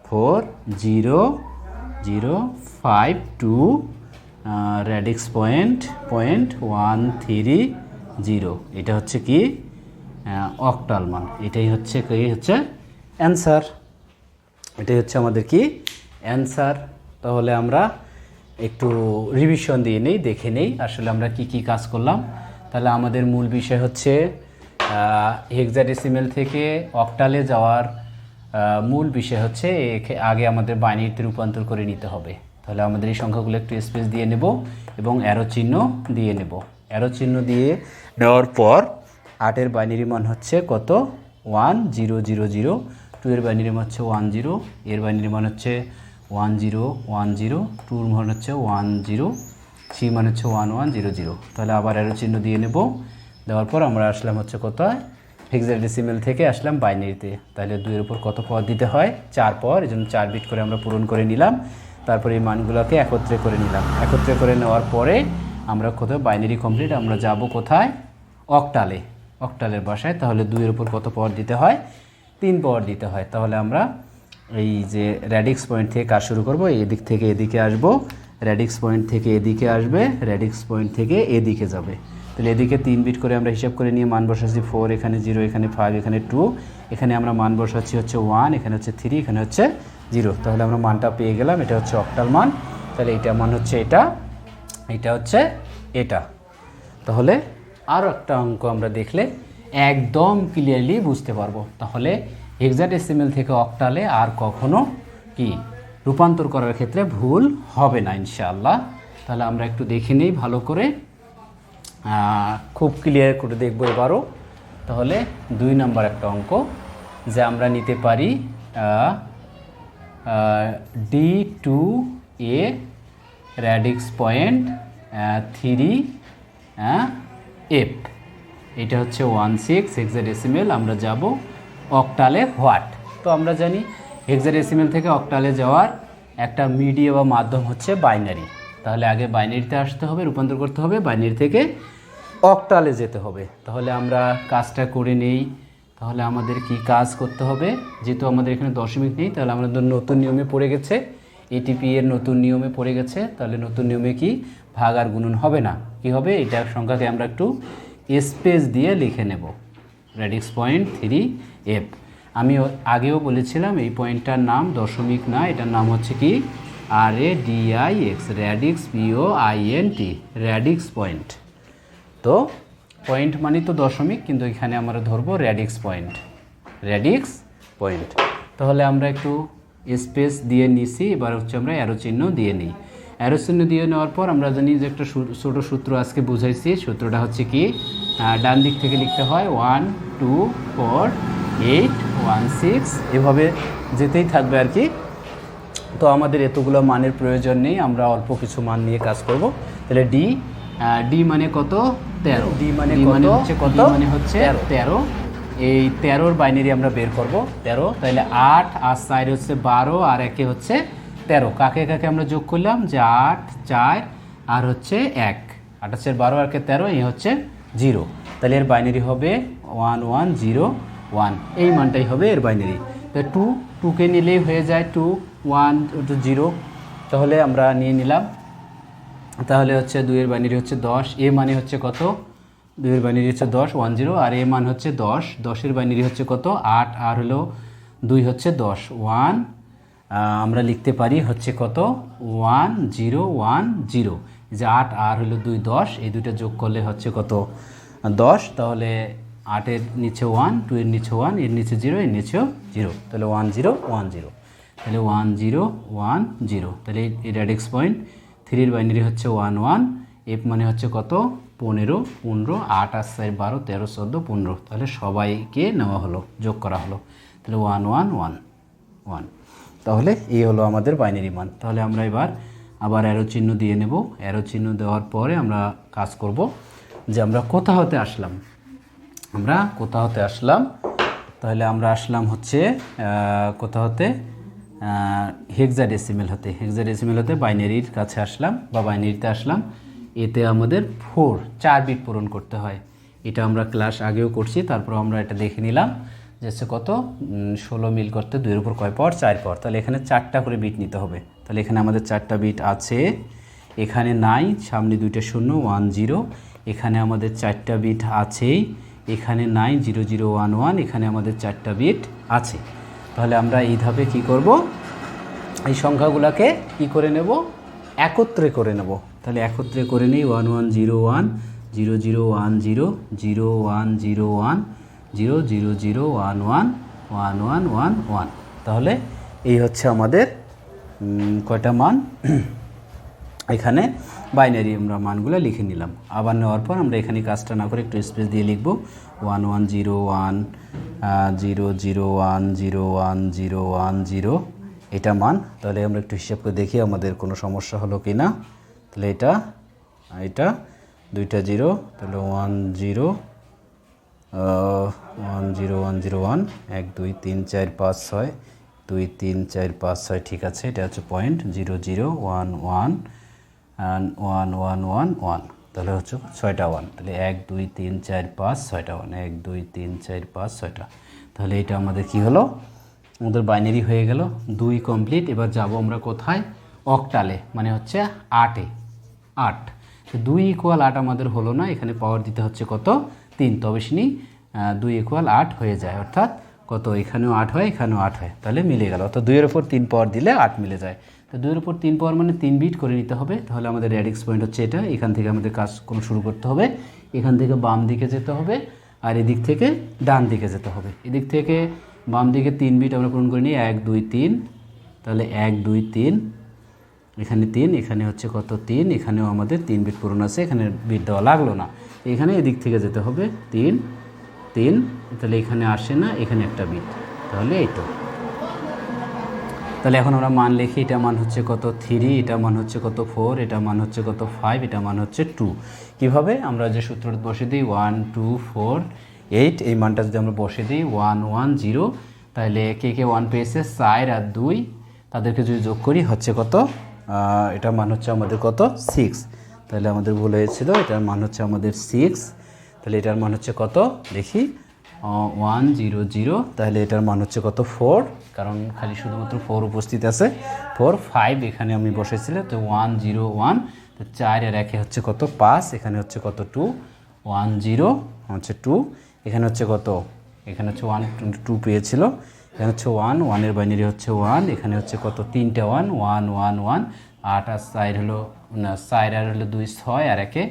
4 0 0 5 2 র্যাডিক্স পয়েন্ট 130, এটা হচ্ছে কি অক্টাল মান। এটাই হচ্ছে অ্যান্সার, এটাই হচ্ছে আমাদের কি অ্যান্সার। তাহলে আমরা একটু রিভিশন দিয়ে নেই, দেখে নেই আসলে আমরা কি কি কাজ করলাম। তাহলে আমাদের মূল বিষয় হচ্ছে হেক্সাডেসিমেল থেকে অক্টালে যাওয়ার মূল বিষয় হচ্ছে আগে আমাদের বাইনারিতে রূপান্তর করে নিতে হবে। তাহলে আমাদের এই সংখ্যাগুলো একটু স্পেস দিয়ে নেব এবং অ্যারো চিহ্ন দিয়ে নেব। অ্যারো চিহ্ন দিয়ে নেওয়ার পর 8-এর বাইনারি মান হচ্ছে কত 1000, 2 এর বাইনারি মান হচ্ছে 10, এর বাইনারি মান হচ্ছে 1010, 2 মান হচ্ছে 10, 3 মান হচ্ছে 1100। তাহলে আবার অ্যারো চিহ্ন দিয়ে নেব, দেওয়ার পর আমরা আসলাম হচ্ছে কত হেক্সাডেসিমেল থেকে আসলাম বাইনারিতে। তাহলে 2 এর উপর কত পাওয়ার দিতে হয় 4 পাওয়ার, এই জন্য 4 বিট করে আমরা পূরণ করে নিলাম। তারপরে এই মানগুলোকে একত্রে করে নিলাম, একত্রে করে নেওয়ার পরে আমরা কোথাও বাইনারি কমপ্লিট, আমরা যাব কোথায় অক্টালে, অক্টালের বাসায়। তাহলে 2 এর উপর কত পাওয়ার দিতে হয় 3 পাওয়ার দিতে হয়। তাহলে আমরা এই যে র্যাডিক্স পয়েন্ট থেকে কাজ শুরু করব, এদিক থেকে এদিকে আসব, র্যাডিক্স পয়েন্ট থেকে এদিকে আসবে, র্যাডিক্স পয়েন্ট থেকে এদিকে যাবে। তাহলে এদিকে 3 বিট করে আমরা হিসাব করে নিয়ে মান বসাচ্ছি 4, এখানে 0, এখানে 5, এখানে 2, এখানে আমরা মান বসাচ্ছি হচ্ছে 1, এখানে হচ্ছে 3, এখানে হচ্ছে 0। তাহলে আমরা মানটা পেয়ে গেলাম, এটা হচ্ছে অক্টাল মান। তাহলে এটা মান হচ্ছে এটা, এটা হচ্ছে এটা। তাহলে আরও একটা অঙ্ক আমরা দেখলে একদম ক্লিয়ারলি বুঝতে পারবো। তাহলে হেক্সাডেসিমেল থেকে অক্টালে আর কখনো কি রূপান্তর করার ক্ষেত্রে ভুল হবে না ইনশাআল্লাহ। তাহলে আমরা একটু দেখে নিই ভালো করে, খুব ক্লিয়ার করে দেখবো এবারও। তাহলে 2 নাম্বার একটা অঙ্ক যে আমরা নিতে পারি D2A র্যাডিক্স পয়েন্ট 3F, এটা হচ্ছে 16 হেক্সাডেসিমেল। আমরা যাব অক্টালে হোয়াট। তো আমরা জানি হেক্সাডেসিমেল থেকে অক্টালে যাওয়ার একটা মিডিয়া বা মাধ্যম হচ্ছে বাইনারি। তাহলে আগে বাইনারিতে আসতে হবে, রূপান্তর করতে হবে, বাইনারি থেকে অক্টালে যেতে হবে। তাহলে আমরা কাজটা করে নেই। তাহলে আমাদের কি কাজ করতে হবে, যেহেতু আমাদের এখানে দশমিক নেই, তাহলে আমাদের নতুন নিয়মে পড়ে গেছে, এটিপি এর নতুন নিয়মে পড়ে গেছে। তাহলে নতুন নিয়মে কি ভাগ আর গুণন হবে না, কি হবে এটার সংখ্যাকে আমরা একটু স্পেস দিয়ে লিখে নেব, র্যাডিক্স পয়েন্ট 3F। আমি আগেও বলেছিলাম এই পয়েন্টটার নাম দশমিক না, এটার নাম হচ্ছে কি RADIX, radix POINT, radix point. তো পয়েন্ট মানে তো দশমিক, কিন্তু এখানে আমরা ধরবো র্যাডিক্স পয়েন্ট, র্যাডিক্স পয়েন্ট। তাহলে আমরা একটু স্পেস দিয়ে নিছি, এবার হচ্ছে আমরা অ্যারো চিহ্ন দিয়ে নিই। অ্যারো চিহ্ন দিয়ে নেওয়ার পর আমরা জানি যে একটা ছোটো সূত্র আজকে বুঝাইছি, সূত্রটা হচ্ছে কি ডান দিক থেকে লিখতে হয় 1 2 4 8 1 6, এভাবে যেতেই থাকবে আর কি। তো আমাদের এতগুলো মানের প্রয়োজন নেই, আমরা অল্প কিছু মান নিয়ে কাজ করব। তাহলে ডি মানে কত 13, ডি মানে হচ্ছে কত, মানে হচ্ছে 13। এই 13-র বাইনারি আমরা বের করব 13। তাহলে 8 আর 4 হচ্ছে 12, আর 1 হচ্ছে 13। কাকে কাকে আমরা যোগ করলাম যে 8 4 আর হচ্ছে 1, 8 4 12 আর 13, এই হচ্ছে 0। তাহলে এর বাইনারি হবে 1101, এই মানটাই হবে এর বাইনারি। তো 2কে নিলেই হয়ে যায় 2 1 0, তাহলে আমরা নিয়ে নিলাম। তাহলে হচ্ছে 2 এর বাইনারি হচ্ছে 10, এ মানে হচ্ছে কত 2 এর বাইনারি হচ্ছে 10 10, আর এ মান হচ্ছে 10, 10 এর বাইনারি হচ্ছে কত 8, আর হলো 2 হচ্ছে 10 1, আমরা লিখতে পারি হচ্ছে কত 1010, যে 8 আর হলো 2 10, এই দুটো যোগ করলে হচ্ছে কত 10। তাহলে 8 এর নিচে 1, 2 এর নিচে 1, এর নিচে 0, এর নিচেও 0, তাহলে 1010। তাহলে 1010, তাহলে এই র্যাডিক্স পয়েন্ট 3 এর বাইনারি হচ্ছে 11, এফ মানে হচ্ছে কত 15 15, 8 আর 4 12 13 14 15, তাহলে সবাইকে নেওয়া হলো, যোগ করা হলো। তাহলে 1111, তাহলে এই হলো আমাদের বাইনারি মান। তাহলে আমরা এবার আবার অ্যারো চিহ্ন দিয়ে নেব। অ্যারো চিহ্ন দেওয়ার পরে আমরা কাজ করব যে আমরা কোথা হতে আসলাম, আমরা কোথা হতে আসলাম। তাহলে আমরা আসলাম হচ্ছে কোথা হতে হেক্সাডেসিমেল হতে, হেক্সাডেসিমেল হতে বাইনারির কাছে আসলাম বা বাইনারিতে আসলাম। এতে আমাদের 4 বিট পূরণ করতে হয়, এটা আমরা ক্লাস আগেও করছি, তারপর আমরা এটা দেখে নিলাম যে হচ্ছে কত 16 মিল করতে 2 এর উপর কয় পাওয়ার 4 পাওয়ার। তাহলে এখানে 4টা করে বিট নিতে হবে। তাহলে এখানে আমাদের 4টা বিট আছে, এখানে নাই, সামনে 2টা 0 1 0, এখানে আমাদের 4টা বিট আছেই, এখানে নাই 0 0 1 1, এখানে আমাদের 4টা বিট আছে। তাহলে আমরা এই ধাপে কী করব, এই সংখ্যাগুলোকে কী করে নেব, একত্রে করে নেব। তাহলে একত্রে করে নিই 1 1 0 1 0 0 1 0 0 1 0 1 0 0 0 1 1 1 1 1 1। তাহলে এই হচ্ছে আমাদের কয়টা মান, এখানে বাইনারি আমরা মানগুলো লিখে নিলাম। আবার নেওয়ার পর আমরা এখানে কাজটা না করে একটু স্পেস দিয়ে লিখব 1 1 0 1 0 0 1 0 1 0 1 0, এটা মান। তাহলে আমরা একটু হিসাব করে দেখি আমাদের কোনো সমস্যা হলো কি না। তাহলে এটা দুইটা 0, তাহলে 1 0 1 0 1 0 1 1 2 3 4 5 6 2 3 4 5 6, ঠিক আছে। এটা হচ্ছে পয়েন্ট 0 0 1 1 1 1 1 1, তাহলে হচ্ছে 6টা 1। তাহলে 1 2 3 4 5 6টা 1, 1 2 3 4 5 6টা। তাহলে এটা আমাদের কি হলো, আমাদের বাইনারি হয়ে গেল। 2 কমপ্লিট। এবার যাব আমরা কোথায়, অক্টালে, মানে হচ্ছে 8-এ। 8, 2 = 8 আমাদের হলো না, এখানে পাওয়ার দিতে হচ্ছে কত, 3। তবে শুনি 2 = 8 হয়ে যায়, অর্থাৎ কত, এখানেও 8 হয় এখানেও 8 হয়, তাহলে মিলে গেল। অর্থাৎ 2 এর উপর 3 পাওয়ার দিলে 8 মিলে যায়। তো 2 এর উপর 3 পাওয়ার মানে 3 বিট করে নিতে হবে। তাহলে আমাদের রেডিক্স পয়েন্ট হচ্ছে এটা, এখান থেকে আমাদের কাজ শুরু করতে হবে। এখান থেকে বাম দিকে যেতে হবে, আর এদিক থেকে ডান দিকে যেতে হবে। এদিক থেকে বাম দিকে 3 বিট আমরা পূরণ করে নিই, 1 2 3। তাহলে 1 2 3, এখানে 3, এখানে হচ্ছে কত 3, এখানেও আমাদের 3 বিট পূরণ আছে, এখানে বিট দেওয়া লাগলো না। এখানে এদিক থেকে যেতে হবে 3 3, তাহলে এখানে আসে না, এখানে একটা বিট, তাহলে এইটা। তাহলে এখন আমরা মান লিখি, এটা মান হচ্ছে কত 3, এটা মান হচ্ছে কত 4, এটা মান হচ্ছে কত 5, এটা মান হচ্ছে 2। কীভাবে, আমরা যে সূত্রটা বসে দিই 1 2 4 8, এই মানটা যদি আমরা বসে দিই 1 1 0, তাহলে কে 1 পেয়েছে 4 আর 2, তাদেরকে যদি যোগ করি হচ্ছে কত, এটা মান হচ্ছে আমাদের কত 6। তাহলে আমাদের ভুল হয়েছিল, এটার মান হচ্ছে আমাদের 6। তাহলে এটার মান হচ্ছে কত দেখি, 1 0 0, তাহলে এটার মান হচ্ছে কত 4, কারণ খালি শুধুমাত্র 4 উপস্থিত আছে। 4 5 এখানে আমি বসেছিল, তো 1 0 1, তো 4 আর 1 হচ্ছে কত 5, এখানে হচ্ছে কত 2, 1 0 হচ্ছে 2, এখানে হচ্ছে কত, এখানে হচ্ছে 1 2 পেয়েছিল, এখানে হচ্ছে 1 1 এর বাইনারি হচ্ছে 1, এখানে হচ্ছে কত 3টা 1 1 1 1, 8 আর 4 হলো না, 4 আর হলো 2 6 আর 1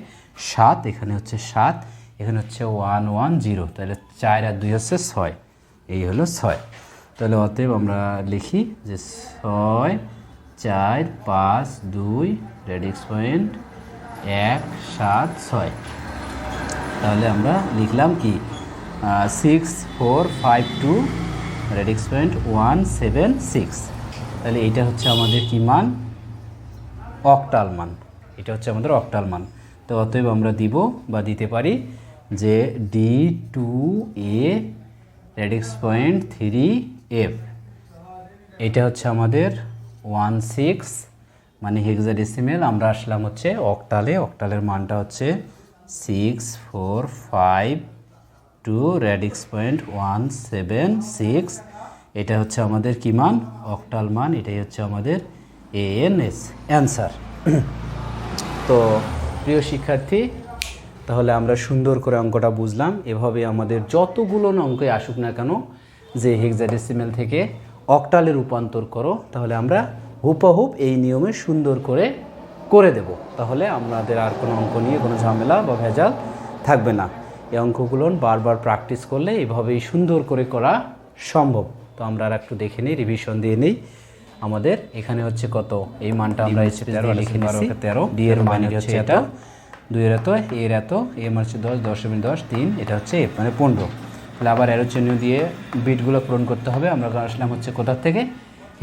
7, এখানে হচ্ছে 7, এখানে হচ্ছে 1 1 0, তাহলে 4 আর 2 হচ্ছে 6, এই হলো 6। তাহলে অতএব আমরা লিখি যে 6 4 5 2 রেডিক্স পয়েন্ট 1 7 6। তাহলে আমরা লিখলাম কি 6 4 5 2 রেডিক্স পয়েন্ট 1 7 6। তাহলে এইটা হচ্ছে আমাদের কি মান, অক্টাল মান। এটা হচ্ছে আমাদের অক্টাল মান। তো অতএব আমরা দিব বা দিতে পারি যে D2A রেডিক্স পয়েন্ট 3F, এটা হচ্ছে আমাদের 16, মানে হেক্সাডেসিমেল। আমরা আসলাম হচ্ছে অক্টালে, অক্টালের মানটা হচ্ছে 6 4 5 2 রেডিক্স পয়েন্ট 1 7 6। এটা হচ্ছে আমাদের কি মান, অক্টাল মান। এটাই হচ্ছে আমাদের ANS অ্যান্সার। তো প্রিয় শিক্ষার্থী, তাহলে আমরা সুন্দর করে অঙ্কটা বুঝলাম। এভাবে আমাদের যতগুলো অঙ্কে আসুক না কেন, যে হেক্সাডেসিমেল থেকে অক্টালে রূপান্তর করো, তাহলে আমরা হুবহু এই নিয়মে সুন্দর করে দেব। তাহলে আমাদের আর কোনো অঙ্ক নিয়ে কোনো ঝামেলা বা ভেজাল থাকবে না। এই অঙ্কগুলো বারবার প্র্যাকটিস করলে এভাবেই সুন্দর করে করা সম্ভব। তো আমরা আর একটু দেখে নিই, রিভিশন দিয়ে নিই। আমাদের এখানে হচ্ছে কত, এই মানটা আমরা লিখে নিচ্ছি 13, ডি এর মান হচ্ছে এটা, 2 এর এত, এর এত, এ মান হচ্ছে 10, 10 10 3, এটা হচ্ছে এফ মানে 15। তাহলে আবার অ্যারো চিহ্ন দিয়ে বিটগুলো পূরণ করতে হবে। আমরা আসলাম হচ্ছে কোথার থেকে,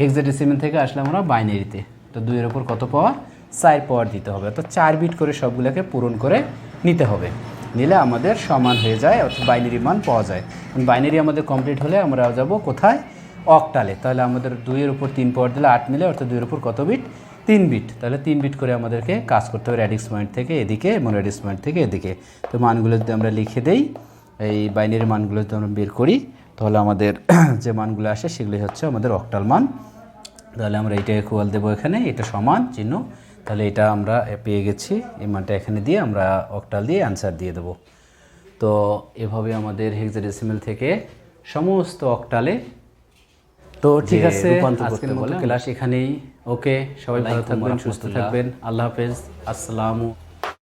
হেক্সাডেসিমেল থেকে আসলাম আমরা বাইনারিতে। তো 2 এর উপর কত পাওয়ার, 4 পাওয়ার দিতে হবে। তো 4 বিট করে সবগুলোকে পূরণ করে নিতে হবে, নিলে আমাদের সমান হয়ে যায়, অর্থাৎ বাইনারি মান পাওয়া যায়। বাইনারি আমাদের কমপ্লিট হলে আমরা যাব কোথায়, অক্টালে। তাহলে আমাদের 2 এর উপর 3 পাওয়ার দিলে 8 মিলে, অর্থাৎ 2 এর উপর কত বিট, 3 বিট। তাহলে 3 বিট করে আমাদেরকে কাজ করতে হবে রেডিক্স পয়েন্ট থেকে এদিকে এবং রেডিক্স পয়েন্ট থেকে এদিকে। তো মানগুলো যদি আমরা লিখে দেই, এই বাইনারি মানগুলো যদি আমরা বের করি, তাহলে আমাদের যে মানগুলো আসে সেগুলি হচ্ছে আমাদের অক্টাল মান। তাহলে আমরা এইটা ইকুয়াল দেবো এখানে, এটা সমান চিহ্ন। তাহলে এটা আমরা পেয়ে গেছি, এই মানটা এখানে দিয়ে আমরা অক্টাল দিয়ে অ্যান্সার দিয়ে দেবো। তো এভাবে আমাদের হেক্সাডেসিমাল থেকে সমস্ত অক্টালে তো ঠিক আছে, আজকের মতো ক্লাস এখানেই। ওকে, সবাই ভালো থাকবেন, সুস্থ থাকবেন। আল্লাহ হাফেজ, আসসালামু